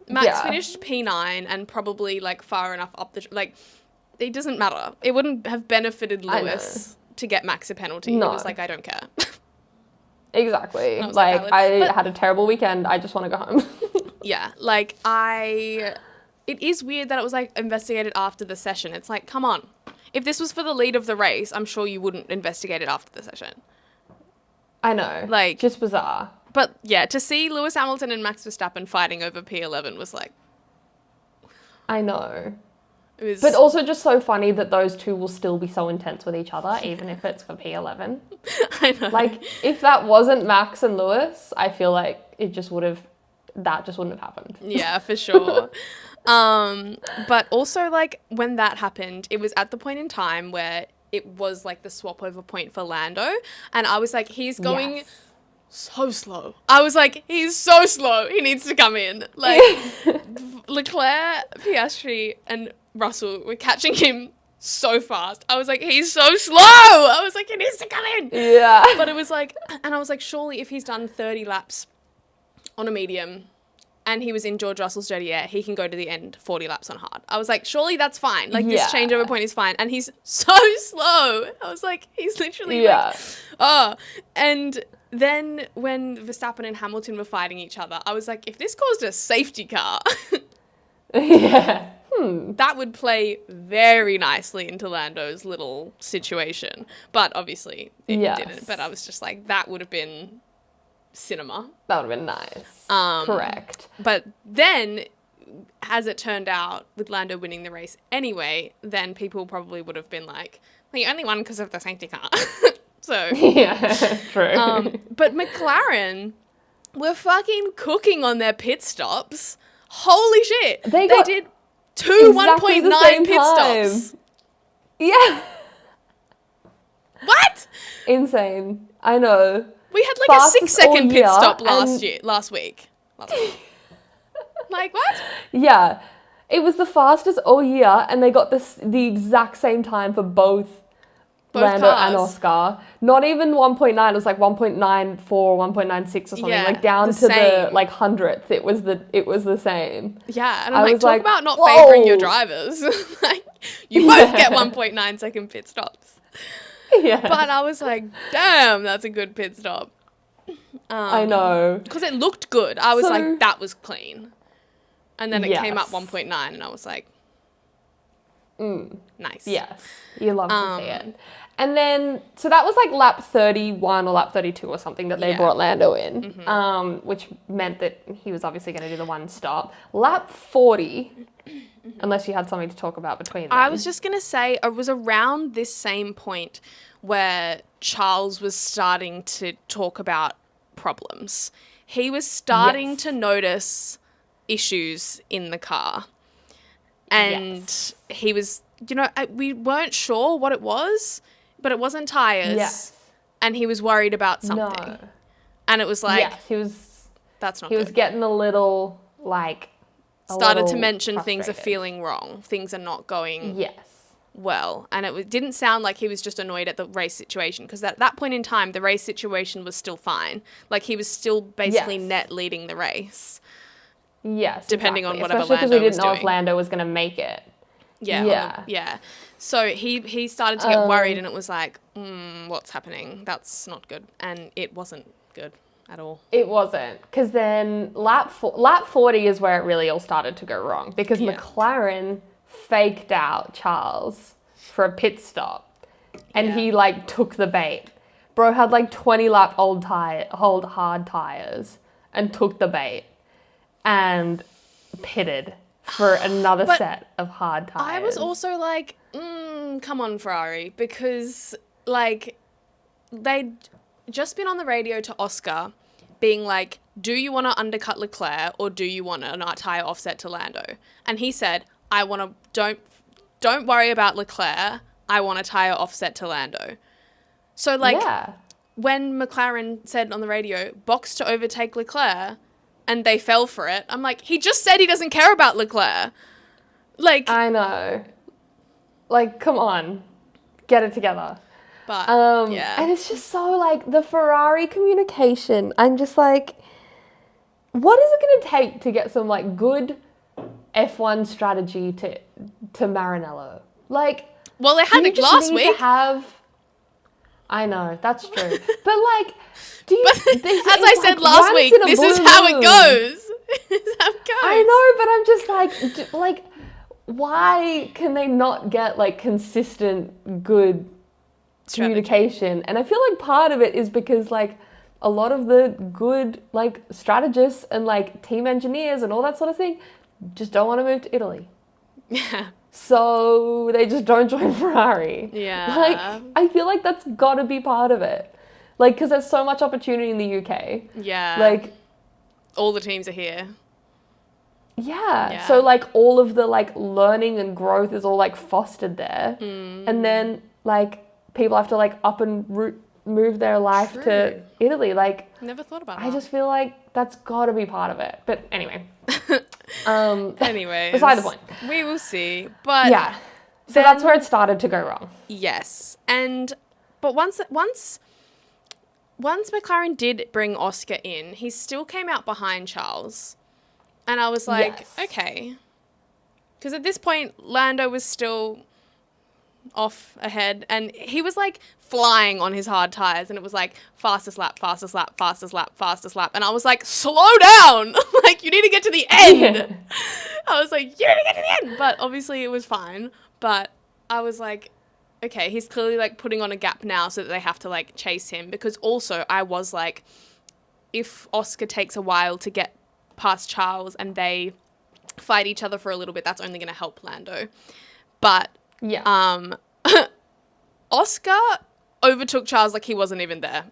Max finished P9 and probably, like, far enough up the... Like, it doesn't matter. It wouldn't have benefited Lewis to get Max a penalty. No. He was like, I don't care. Exactly. Like, I had a terrible weekend. I just want to go home. Yeah. Like, it is weird that it was, like, investigated after the session. It's like, come on. If this was for the lead of the race, I'm sure you wouldn't investigate it after the session. I know. Like, just bizarre. But, yeah, to see Lewis Hamilton and Max Verstappen fighting over P11 was like... I know. But also just so funny that those two will still be so intense with each other, even if it's for P11. I know. Like, if that wasn't Max and Lewis, I feel like that just wouldn't have happened. Yeah, for sure. But also, like, when that happened, it was at the point in time where it was, like, the swap over point for Lando. And I was like, he's going so slow. I was like, he's so slow. He needs to come in. Like, Leclerc, Piastri, and Russell were catching him so fast. I was like, he's so slow. I was like, he needs to come in. Yeah. But it was like, and I was like, surely if he's done 30 laps on a medium and he was in George Russell's dirty air, he can go to the end 40 laps on hard. I was like, surely that's fine. Like, this changeover point is fine. And he's so slow. I was like, he's literally like, oh. And then when Verstappen and Hamilton were fighting each other, I was like, if this caused a safety car... Yeah. that would play very nicely into Lando's little situation. But obviously it didn't. But I was just like, that would have been cinema. That would have been nice. Correct. But then, as it turned out, with Lando winning the race anyway, then people probably would have been like, well, you only won because of the safety car. So yeah, true. But McLaren were fucking cooking on their pit stops. Holy shit. They did two exactly 1.9 pit stops. Yeah. What? Insane. I know. We had like a 6-second pit stop last week. Like, what? Yeah. It was the fastest all year, and they got the exact same time for both Lando cars. And Oscar. Not even 1.9, it was like 1.94, 1.96 or something. Yeah, like down to the like hundredth. It was the same. Yeah, and I'm like, talk about not favouring your drivers. Like, you both get 1.9 second pit stops. Yeah. But I was like, damn, that's a good pit stop. I know. Because it looked good. I was like, that was clean. And then it came up 1.9 and I was like, nice. Yes. You love to see it. And then, so that was like lap 31 or lap 32 or something that they brought Lando in, which meant that he was obviously going to do the one stop. Lap 40, unless you had something to talk about between them. I was just going to say, it was around this same point where Charles was starting to talk about problems. He was starting to notice issues in the car. And he was, we weren't sure what it was, but it wasn't tires. Yes. And he was worried about something. No. And it was like, that's not good. He was getting a little, like, started to mention things are feeling wrong. Things are not going well. And it didn't sound like he was just annoyed at the race situation, because at that point in time, the race situation was still fine. Like, he was still basically net leading the race. Yes, depending on whatever Especially Lando was doing. because we didn't know if Lando was going to make it. Yeah. So he started to get worried, and it was like, what's happening? That's not good. And it wasn't good at all. It wasn't, because then lap 40 is where it really all started to go wrong, because McLaren faked out Charles for a pit stop, and he like took the bait. Bro had like 20 lap old hard tires and took the bait and pitted for another set of hard tires. I was also like, come on, Ferrari, because like they'd just been on the radio to Oscar being like, do you want to undercut Leclerc or do you want a tire offset to Lando? And he said, don't worry about Leclerc. I want a tire offset to Lando. So like when McLaren said on the radio, box to overtake Leclerc, and they fell for it, I'm like, he just said he doesn't care about Leclerc. Like, I know. Like, come on. Get it together. But, And it's just so, like, the Ferrari communication. I'm just like, what is it going to take to get some, like, good F1 strategy to Maranello? Like, well, they had it last week. I know, that's true. But, like, as I said last week, this is how it goes. This is how it goes. I know, but I'm just like, why can they not get, like, consistent, good communication? And I feel like part of it is because, like, a lot of the good, like, strategists and, like, team engineers and all that sort of thing just don't want to move to Italy. Yeah. So they just don't join Ferrari. Yeah. Like, I feel like that's got to be part of it. Like, because there's so much opportunity in the UK. Yeah. Like, all the teams are here. Yeah. So, like, all of the, like, learning and growth is all, like, fostered there. And then, like, people have to, like, up and move their life to Italy. Like, never thought about that. I just feel like that's got to be part of it. But anyway. Anyways. Beside the point. We will see. But yeah. So that's where it started to go wrong. Yes. But once McLaren did bring Oscar in, he still came out behind Charles. And I was like, okay. Because at this point, Lando was still off ahead. And he was, like, flying on his hard tires. And it was like, fastest lap, fastest lap, fastest lap, fastest lap. And I was like, slow down! Like, you need to get to the end! I was like, you didn't get to the end. But obviously it was fine. But I was like, okay, he's clearly like putting on a gap now so that they have to like chase him. Because also I was like, if Oscar takes a while to get past Charles and they fight each other for a little bit, that's only going to help Lando. But Oscar overtook Charles like he wasn't even there.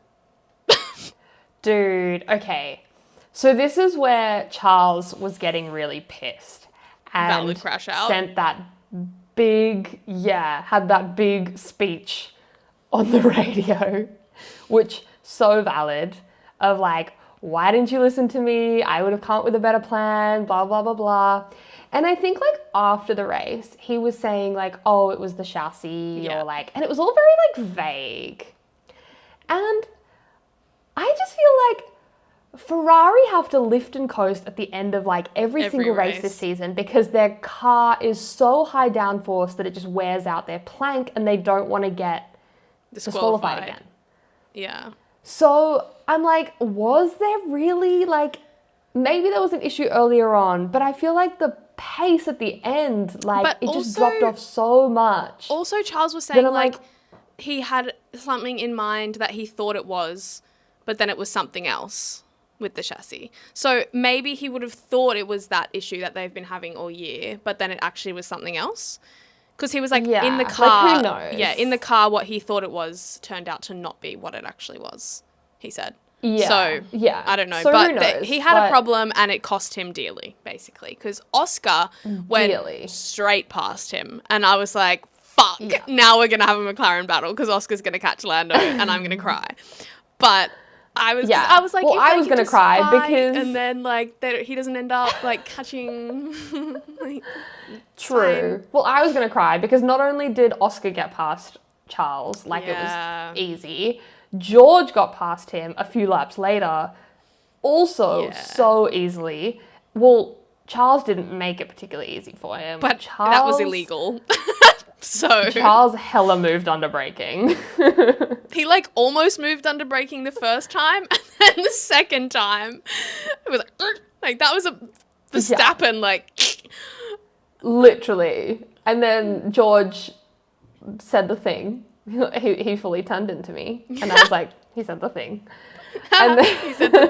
Dude, okay. So this is where Charles was getting really pissed and Valid crash out. sent that had that big speech on the radio, which so valid, of like, why didn't you listen to me? I would have come up with a better plan, blah, blah, blah, blah. And I think like after the race, he was saying like, oh, it was the chassis or like, and it was all very like vague. And I just feel like Ferrari have to lift and coast at the end of like every single race this season because their car is so high downforce that it just wears out their plank and they don't want to get disqualified again. Yeah. So I'm like, was there really like, maybe there was an issue earlier on, but I feel like the pace at the end, like but it also, just dropped off so much. Also, Charles was saying like he had something in mind that he thought it was, but then it was something else with the chassis. So maybe he would have thought it was that issue that they've been having all year, but then it actually was something else. Because he was like in the car. Like, who knows? Yeah, in the car, what he thought it was turned out to not be what it actually was, he said. Yeah. So, yeah. I don't know. So but he had a problem and it cost him dearly, basically. Because Oscar went straight past him. And I was like, fuck, now we're going to have a McLaren battle because Oscar's going to catch Lando and I'm going to cry. But I was like, well, I was going to cry because... And then, like, he doesn't end up, like, catching... like, True. time. Well, I was going to cry because not only did Oscar get past Charles, like it was easy, George got past him a few laps later, also so easily. Well, Charles didn't make it particularly easy for him. But that was illegal. So Charles hella moved under braking. He like almost moved under braking the first time, and then the second time it was like that was a Verstappen like literally. And then George said the thing. He fully turned into me, and I was like, he said the thing. And then he said the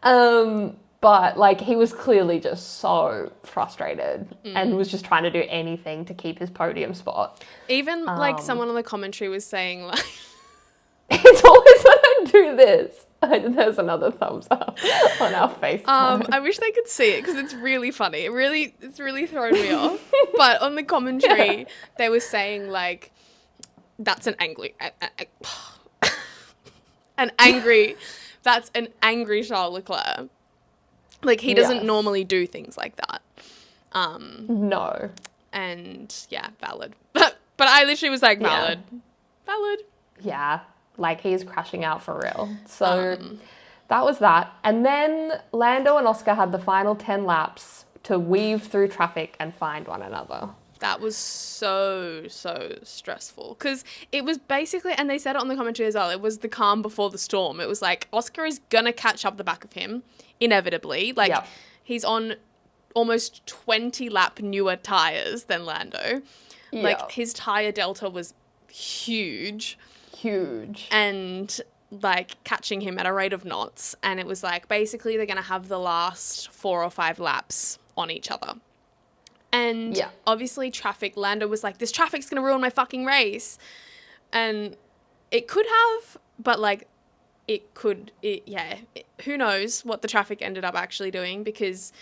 thing. But like he was clearly just so frustrated and was just trying to do anything to keep his podium spot. Even like someone on the commentary was saying like, it's always when I do this. There's another thumbs up on our FaceTime. I wish they could see it because it's really funny. It's really thrown me off. But on the commentary, they were saying like, that's an angry, that's an angry Charles Leclerc. Like, he doesn't normally do things like that. No. And, yeah, valid. But I literally was like, valid. Valid. Yeah. Like, he's crashing out for real. So, that was that. And then Lando and Oscar had the final 10 laps to weave through traffic and find one another. That was so stressful. Because it was basically, and they said it on the commentary as well, it was the calm before the storm. It was like, Oscar is going to catch up the back of him, inevitably. Like, he's on almost 20 lap newer tyres than Lando. Yep. Like, his tyre delta was huge. And, like, catching him at a rate of knots. And it was like, basically, they're going to have the last 4 or 5 laps on each other. And obviously traffic, Lando was like, this traffic's going to ruin my fucking race. And it could have, but like who knows what the traffic ended up actually doing, because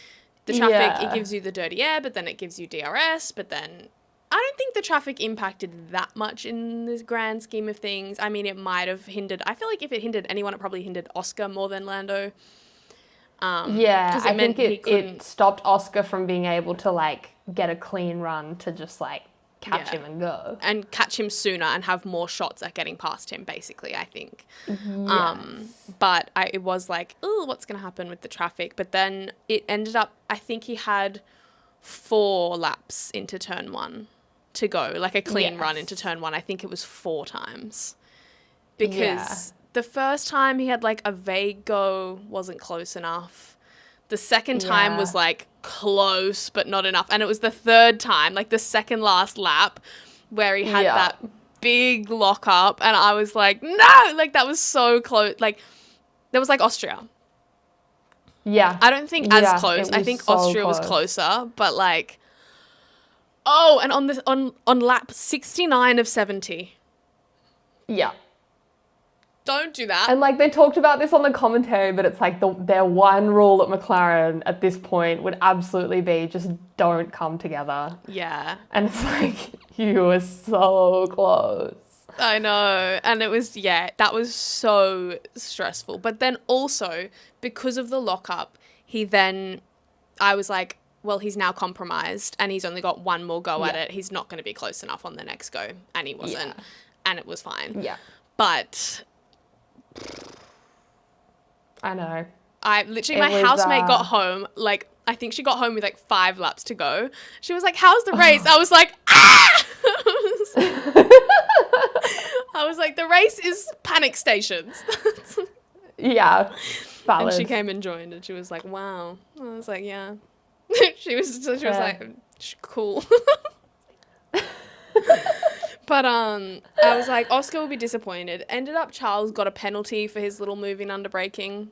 the traffic, it gives you the dirty air, but then it gives you DRS, but then I don't think the traffic impacted that much in the grand scheme of things. I mean, it might have hindered, I feel like if it hindered anyone, it probably hindered Oscar more than Lando. I think it stopped Oscar from being able to like get a clean run to just like catch him and go. And catch him sooner and have more shots at getting past him, basically, I think. But it was like, oh, what's going to happen with the traffic? But then it ended up, I think he had 4 laps into turn 1 to go, like a clean run into turn 1. I think it was 4 times. Because the first time he had like a vague go, wasn't close enough. The second time Yeah. was like close, but not enough. And it was the third time, like the second last lap, where he had Yeah. that big lock up. And I was like, no, like that was so close. Like there was like Austria. Yeah. I don't think Yeah, as close. it I was think so Austria was close. closer, but like, oh, and on lap 69 of 70. Yeah. Don't do that. And like they talked about this on the commentary, but it's like their one rule at McLaren at this point would absolutely be just don't come together. Yeah. And it's like, you were so close. I know. And it was, yeah, that was so stressful. But then also, because of the lockup, I was like, well, he's now compromised and he's only got one more go at it. He's not going to be close enough on the next go. And he wasn't. Yeah. And it was fine. Yeah. But I know. My housemate got home, like, I think she got home with like 5 laps to go. She was like, how's the race? I was like, ah! I was like, the race is panic stations. Yeah. Valid. And she came and joined and she was like, wow. I was like, yeah. She was like, cool. But I was like, Oscar will be disappointed. Ended up Charles got a penalty for his little move in under braking.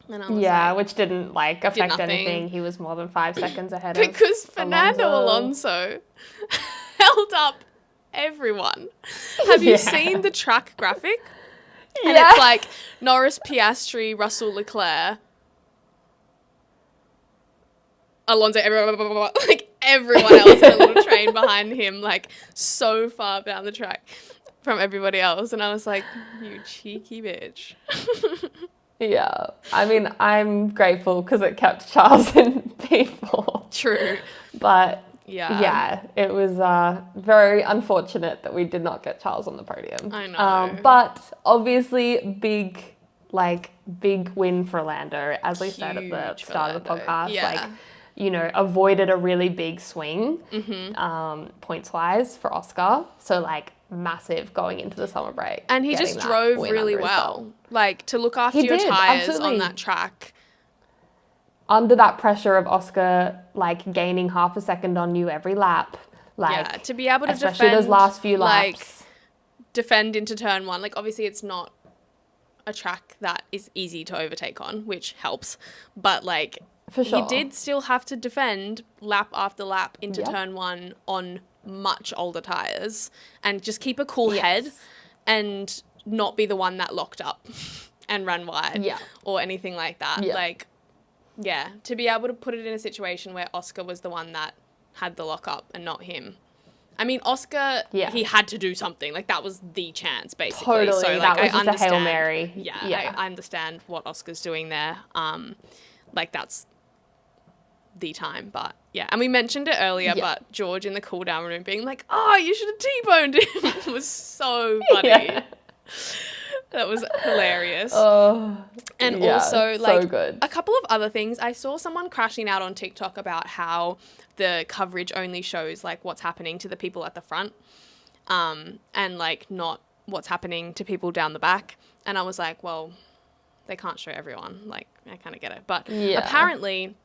And I was like, which didn't like affect nothing. anything. He was more than 5 seconds ahead of because Fernando Alonso held up everyone. Have you seen the track graphic? And it's like Norris, Piastri, Russell, Leclerc, Alonso, everyone, like everyone else in a little train behind him, like so far down the track from everybody else. And I was like, you cheeky bitch. Yeah. I mean, I'm grateful because it kept Charles in P4. True. But yeah, it was very unfortunate that we did not get Charles on the podium. I know. But obviously, big win for Lando, as we said at the Huge for start of the Lando. podcast. Yeah. Like, you know, avoided a really big swing points-wise for Oscar. So, like, massive going into the summer break. And he just drove really well. Like, to look after your tyres on that track. Under that pressure of Oscar, like, gaining half a second on you every lap. Like, to be able to especially defend, those last few laps. like, defend into turn 1. Like, obviously it's not a track that is easy to overtake on, which helps. But, like, for sure. he did still have to defend lap after lap into turn 1 on much older tyres and just keep a cool head and not be the one that locked up and ran wide or anything like that. Like, to be able to put it in a situation where Oscar was the one that had the lock up and not him. I mean, Oscar, he had to do something. Like, that was the chance, basically. Totally. So, like, that was I just understand. a Hail Mary. Yeah. I understand what Oscar's doing there. Like, that's the time. But, yeah. And we mentioned it earlier, but George in the cool-down room being like, oh, you should have T-boned him. It was so funny. That was hilarious. And also, like, so good. A couple of other things. I saw someone crashing out on TikTok about how the coverage only shows, like, what's happening to the people at the front and, like, not what's happening to people down the back. And I was like, well, they can't show everyone. Like, I kind of get it. But apparently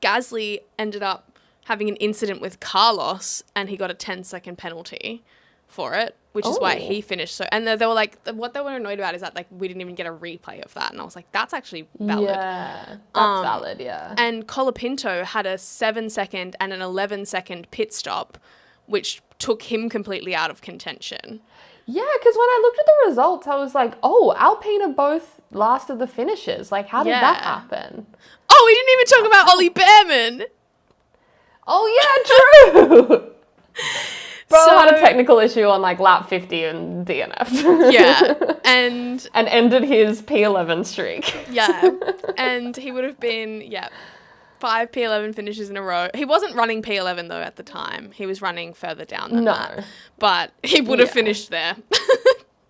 Gasly ended up having an incident with Carlos and he got a 10-second penalty for it, which is why he finished. So, and they were like, what they were annoyed about is that, like, we didn't even get a replay of that. And I was like, that's actually valid. Yeah, that's valid, And Colapinto had a 7-second and an 11-second pit stop, which took him completely out of contention. Yeah, because when I looked at the results, I was like, oh, Alpine are both last of the finishes. Like, how did that happen? Oh, we didn't even talk about Ollie Behrman. Oh, yeah, true. Bro had a technical issue on, like, lap 50 and DNF'd. Yeah, and ended his P11 streak. Yeah, and he would have been, 5 P11 finishes in a row. He wasn't running P11, though, at the time. He was running further down than that. But he would have finished there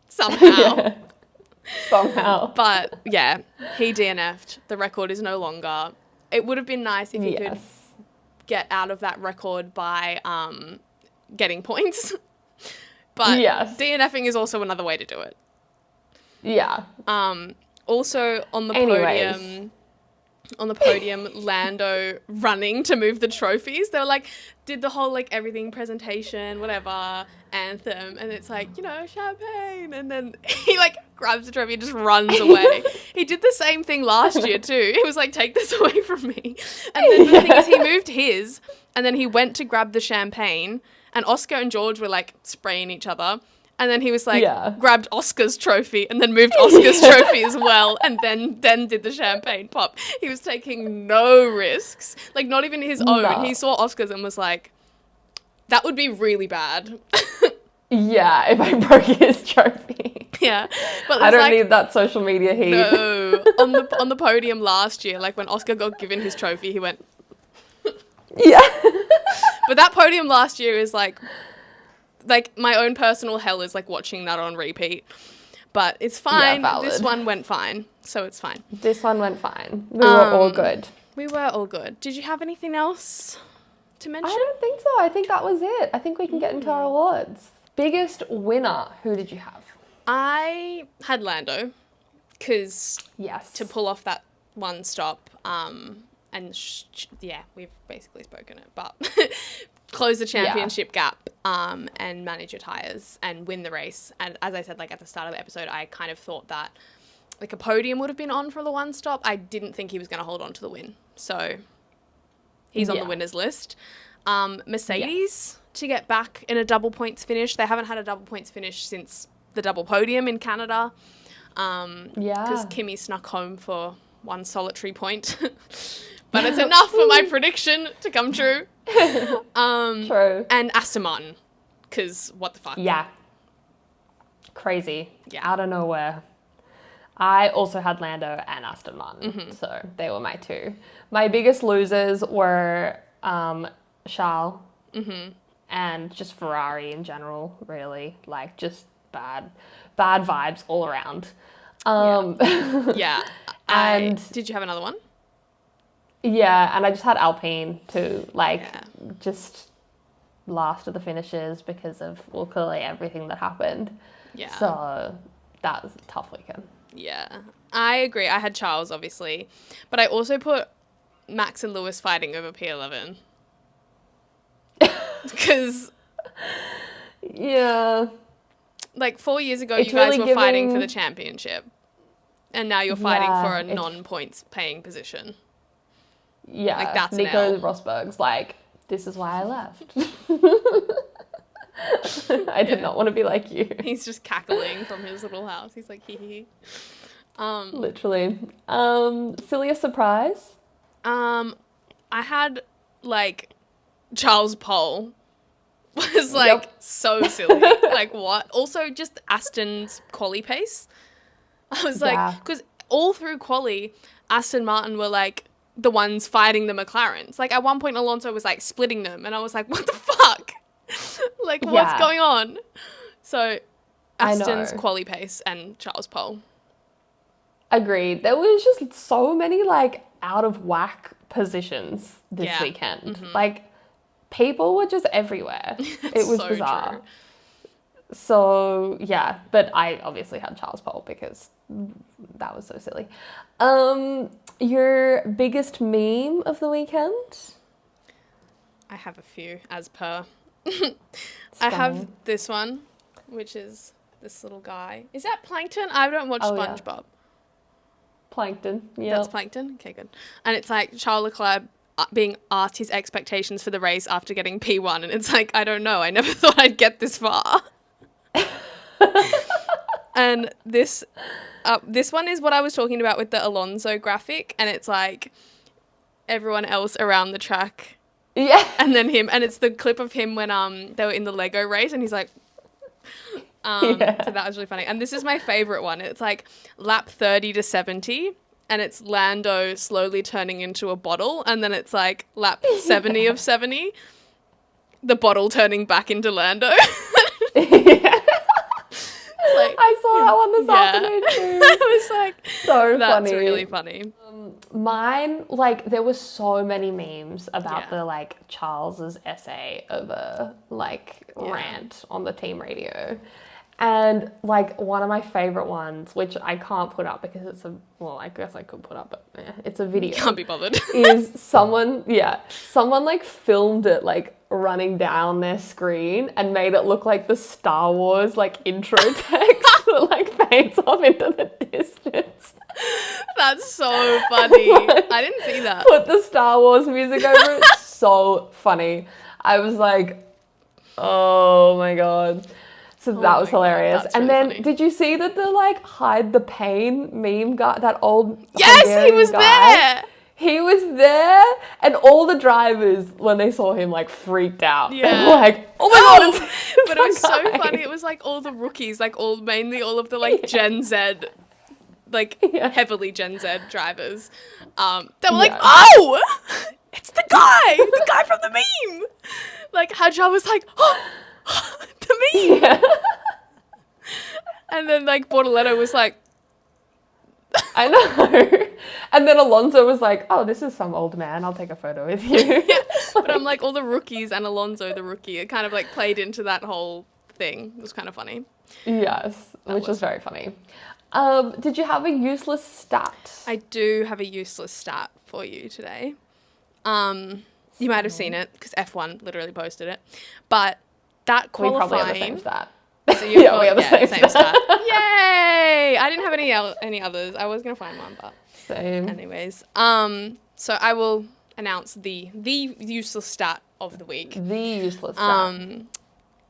somehow. Somehow. But, yeah, he DNF'd. The record is no longer. It would have been nice if he could get out of that record by getting points. But DNFing is also another way to do it. Yeah. Also on the podium, on the podium, Lando running to move the trophies. They were like, did the whole like everything presentation, whatever, anthem, and it's like, you know, champagne, and then he like grabs the trophy and just runs away. He did the same thing last year too. He was like, take this away from me. And then the thing is, he moved his, and then he went to grab the champagne, and Oscar and George were like spraying each other. And then he was like, grabbed Oscar's trophy and then moved Oscar's trophy as well, and then did the champagne pop. He was taking no risks, like not even his own. No. He saw Oscar's and was like, that would be really bad. Yeah, if I broke his trophy. Yeah, but I don't need that social media heat. No, on the podium last year, like when Oscar got given his trophy, he went. Yeah. But that podium last year is like my own personal hell is like watching that on repeat. But it's fine. Yeah, this one went fine, so it's fine. This one went fine. We were all good. We were all good. Did you have anything else to mention? I don't think so. I think that was it. I think we can get into our awards. Biggest winner, who did you have? I had Lando, because Yes. to pull off that one stop, yeah, we've basically spoken it, but close the championship gap, and manage your tyres and win the race. And as I said, like at the start of the episode, I kind of thought that like a podium would have been on for the one stop. I didn't think he was going to hold on to the win. So he's on the winners list. Mercedes to get back in a double points finish. They haven't had a double points finish since the double podium in Canada. Because Kimi snuck home for one solitary point. But it's enough for my prediction to come true. True. And Aston Martin, because what the fuck? Yeah. Crazy. Yeah. Out of nowhere. I also had Lando and Aston Martin, so they were my two. My biggest losers were Charles and just Ferrari in general, really. Like, just bad vibes all around. Yeah. And did you have another one? Yeah, and I just had Alpine to, just last of the finishes because of, well, clearly everything that happened. Yeah. So that was a tough weekend. Yeah. I agree. I had Charles, obviously. But I also put Max and Lewis fighting over P11. Because... Yeah. Like 4 years ago, you guys were fighting for the championship. And now you're fighting for a non-points paying position. Yeah. Like, that's Nico Rosberg's like, this is why I left. I did not want to be like you. He's just cackling from his little house. He's like, hee hee. Literally. Silliest surprise? I had, like, Charles Pole was, like, so silly. Like, what? Also, just Aston's quali pace. I was like, because all through quali, Aston Martin were, like, the ones fighting the McLarens. Like, at one point, Alonso was, like, splitting them. And I was like, what the fuck? Like, what's going on? So, Aston's quali pace and Charles Pole. Agreed. There was just so many, like, out of whack positions this weekend. Like, people were just everywhere. It was so bizarre. True. So, yeah. But I obviously had Charles Pole because that was so silly. Your biggest meme of the weekend? I have a few, as per. I have this one, which is this little guy. Is that Plankton? I don't watch SpongeBob. Yeah. Plankton, yeah. That's Plankton? Okay, good. And it's like Charles Leclerc being asked his expectations for the race after getting P1. And it's like, I don't know. I never thought I'd get this far. And this one is what I was talking about with the Alonso graphic. And it's like everyone else around the track. Yeah. And then him. And it's the clip of him when they were in the Lego race. And he's like... So that was really funny. And this is my favorite one. It's like lap 30 to 70 and it's Lando slowly turning into a bottle, and then it's like lap 70 of 70, the bottle turning back into Lando. Like, I saw that one this afternoon too. I was like, so that's funny. really funny. Mine, like, there were so many memes about the, like, Charles's essay over, like, rant on the team radio. And like one of my favorite ones, which I can't put up because it's I guess I could put up, but it's a video. Can't be bothered. Is someone like filmed it like running down their screen and made it look like the Star Wars like intro text that like fades off into the distance. That's so funny. I didn't see that. Put the Star Wars music over it. So funny. I was like, oh my God. So that was hilarious. God, and really then funny. did you see that the like hide the pain meme guy, that old Yes, he Hungarian was guy? there. He was there, and all the drivers, when they saw him, like freaked out. They Yeah. were like, "Oh my God!" It's But it was that so guy. funny. It was like all the rookies, like mainly all of the like Gen Z, like Yeah. heavily Gen Z drivers. They were like, Yeah. "Oh, it's the guy from the meme." Like Hadja was like, "Oh, the meme," Yeah. and then like Bortoletto was like, I know. And then Alonso was like, "Oh, this is some old man. I'll take a photo with you." but I'm like all the rookies and Alonso the rookie. It kind of like played into that whole thing. It was kind of funny. Yes, which was very funny. Did you have a useless stat? I do have a useless stat for you today. You might have seen it because F1 literally posted it. But that We qualifying... probably have the same stat. So you Yeah, we have the same same stat. Yay! I didn't have any others. I was going to find one, but... Same. Anyways. So I will announce the useless stat of the week. The useless stat.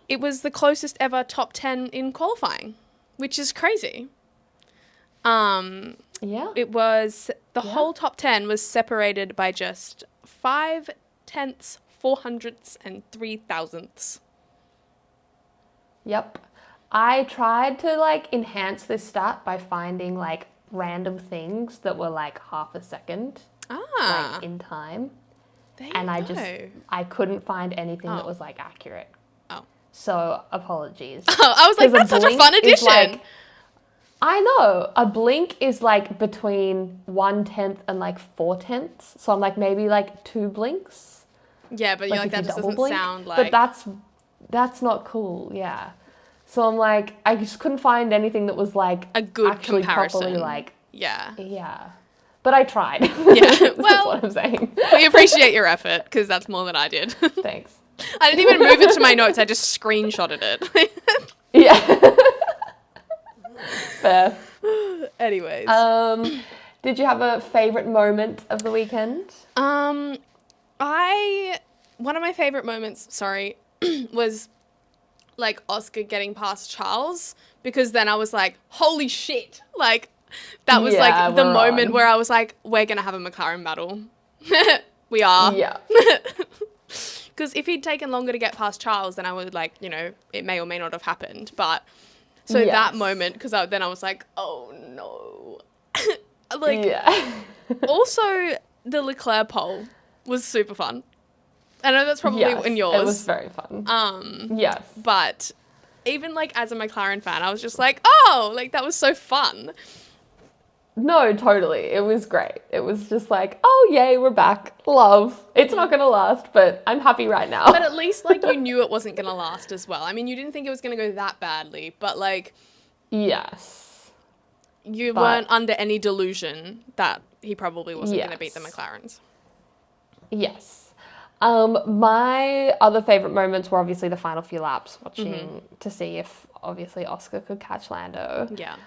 It was the closest ever top 10 in qualifying, which is crazy. Yeah. It was the whole top 10 was separated by just 5/10, 400ths, and 3,000ths. Yep. I tried to like enhance this stat by finding like random things that were like half a second like in time. There And you I couldn't find anything that Oh. was like accurate. Oh. So apologies. I was like, 'Cause that's such a blink fun is, addition. like- I know. A blink is like between 1/10 and like 4/10. So I'm like maybe like 2 blinks. Yeah, but you're like if that you just double doesn't blink. sound like... But that's not cool, yeah. So I'm like, I just couldn't find anything that was like a good actually comparison. properly like, Yeah. yeah. But I tried. Yeah, That's well- what I'm saying. We appreciate your effort because that's more than I did. Thanks. I didn't even move it to my notes. I just screenshotted it. Yeah. Fair. Anyways. Did you have a favorite moment of the weekend? One of my favorite moments, was like Oscar getting past Charles, because then I was like, holy shit. Like that was Yeah, like the we're moment on. where I was like, we're going to have a McLaren battle. We are. Yeah. Because if he'd taken longer to get past Charles, then I would like, it may or may not have happened. But so Yes. that moment, because then I was like, oh no. Like, yeah. also the Leclerc pole was super fun. I know that's probably Yes, in yours. It was very fun. Yes. But even like as a McLaren fan, I was just like, oh, like that was so fun. No, totally. It was great. It was just like, oh, yay, we're back. Love. It's not going to last, but I'm happy right now. But at least like you knew it wasn't going to last as well. I mean, you didn't think it was going to go that badly, but like Yes. you weren't under any delusion that he probably wasn't going to Yes. beat the McLarens. Yes. My other favorite moments were obviously the final few laps, watching to see if obviously Oscar could catch Lando. Yeah.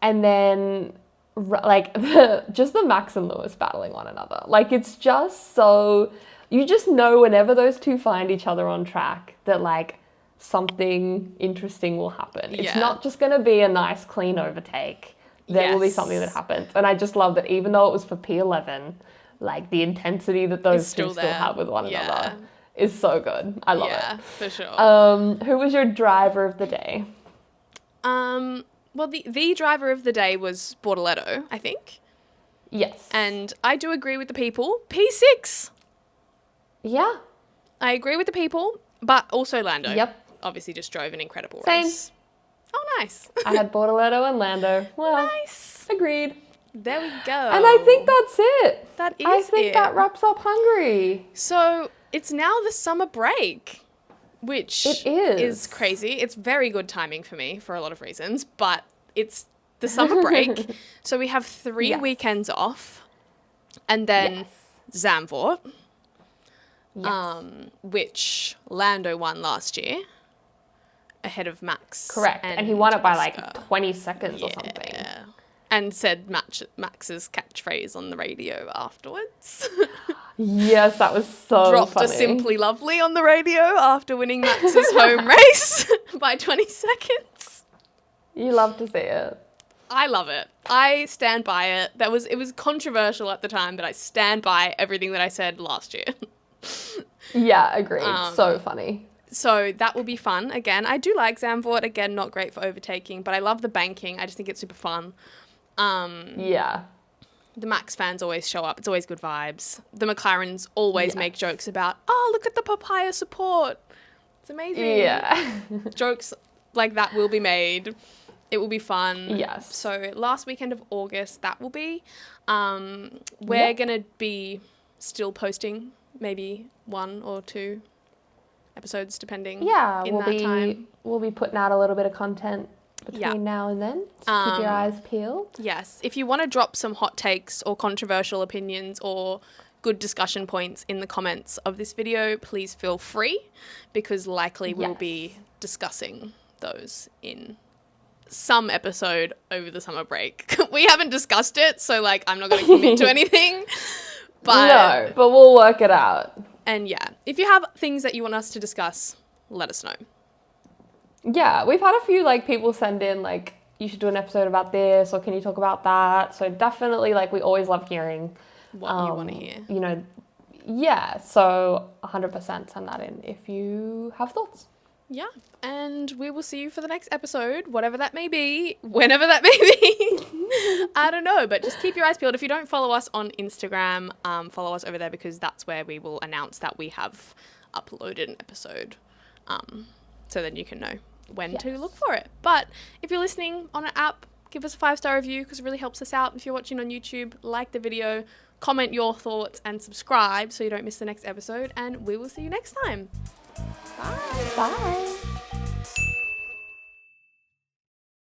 And then like just the Max and Lewis battling one another. Like it's just so, you just know whenever those two find each other on track that like something interesting will happen. It's Yeah. not just going to be a nice clean overtake. There will be Yes. something that happens. And I just love that even though it was for P11, like the intensity that those It's two still still there. have with one Yeah. another is so good. I love Yeah, it. for sure. Who was your driver of the day? Well, the driver of the day was Bortoletto, I think. Yes. And I do agree with the people. P6. Yeah. I agree with the people, but also Lando. Yep. Obviously just drove an incredible Same. race. Oh, nice. I had Bortoletto and Lando. Well, Nice. agreed. There we go. And I think that's it. That is I think it. that wraps up Hungary. So it's now the summer break. which It is. crazy. It's very good timing for me for a lot of reasons, but it's the summer break. So we have 3 weekends off, and then Zandvoort, which Lando won last year ahead of Max. Correct. And he won it by like 20 seconds or something. And said Max's catchphrase on the radio afterwards. Yes, that was so Dropped funny. a simply lovely on the radio after winning Max's home race by 20 seconds. You love to see it. I love it. I stand by it. It was controversial at the time, but I stand by everything that I said last year. Yeah, agreed. So funny. So that will be fun. Again, I do like Zandvoort. Again, not great for overtaking, but I love the banking. I just think it's super fun. Yeah. The Max fans always show up. It's always good vibes. The McLarens always make jokes about, oh, look at the papaya support. It's amazing. Yeah. Jokes like that will be made. It will be fun. Yes. So last weekend of August, that will be. We're going to be still posting maybe 1 or 2 episodes, depending. Yeah, in that time. We'll be putting out a little bit of content between now and then. So keep your eyes peeled. Yes. If you want to drop some hot takes or controversial opinions or good discussion points in the comments of this video, please feel free, because likely we'll be discussing those in some episode over the summer break. We haven't discussed it, so like I'm not going to commit to anything. No, but we'll work it out. And yeah, if you have things that you want us to discuss, let us know. Yeah, we've had a few like people send in like, you should do an episode about this, or can you talk about that? So definitely, like, we always love hearing what you want to hear. You know, yeah. So 100% send that in if you have thoughts. Yeah, and we will see you for the next episode, whatever that may be, whenever that may be. I don't know, but just keep your eyes peeled. If you don't follow us on Instagram, follow us over there, because that's where we will announce that we have uploaded an episode. So then you can know when to look for it. But if you're listening on an app, give us a 5-star review, because it really helps us out. If you're watching on YouTube, like the video, comment your thoughts, and subscribe so you don't miss the next episode. And we will see you next time. Bye. Bye.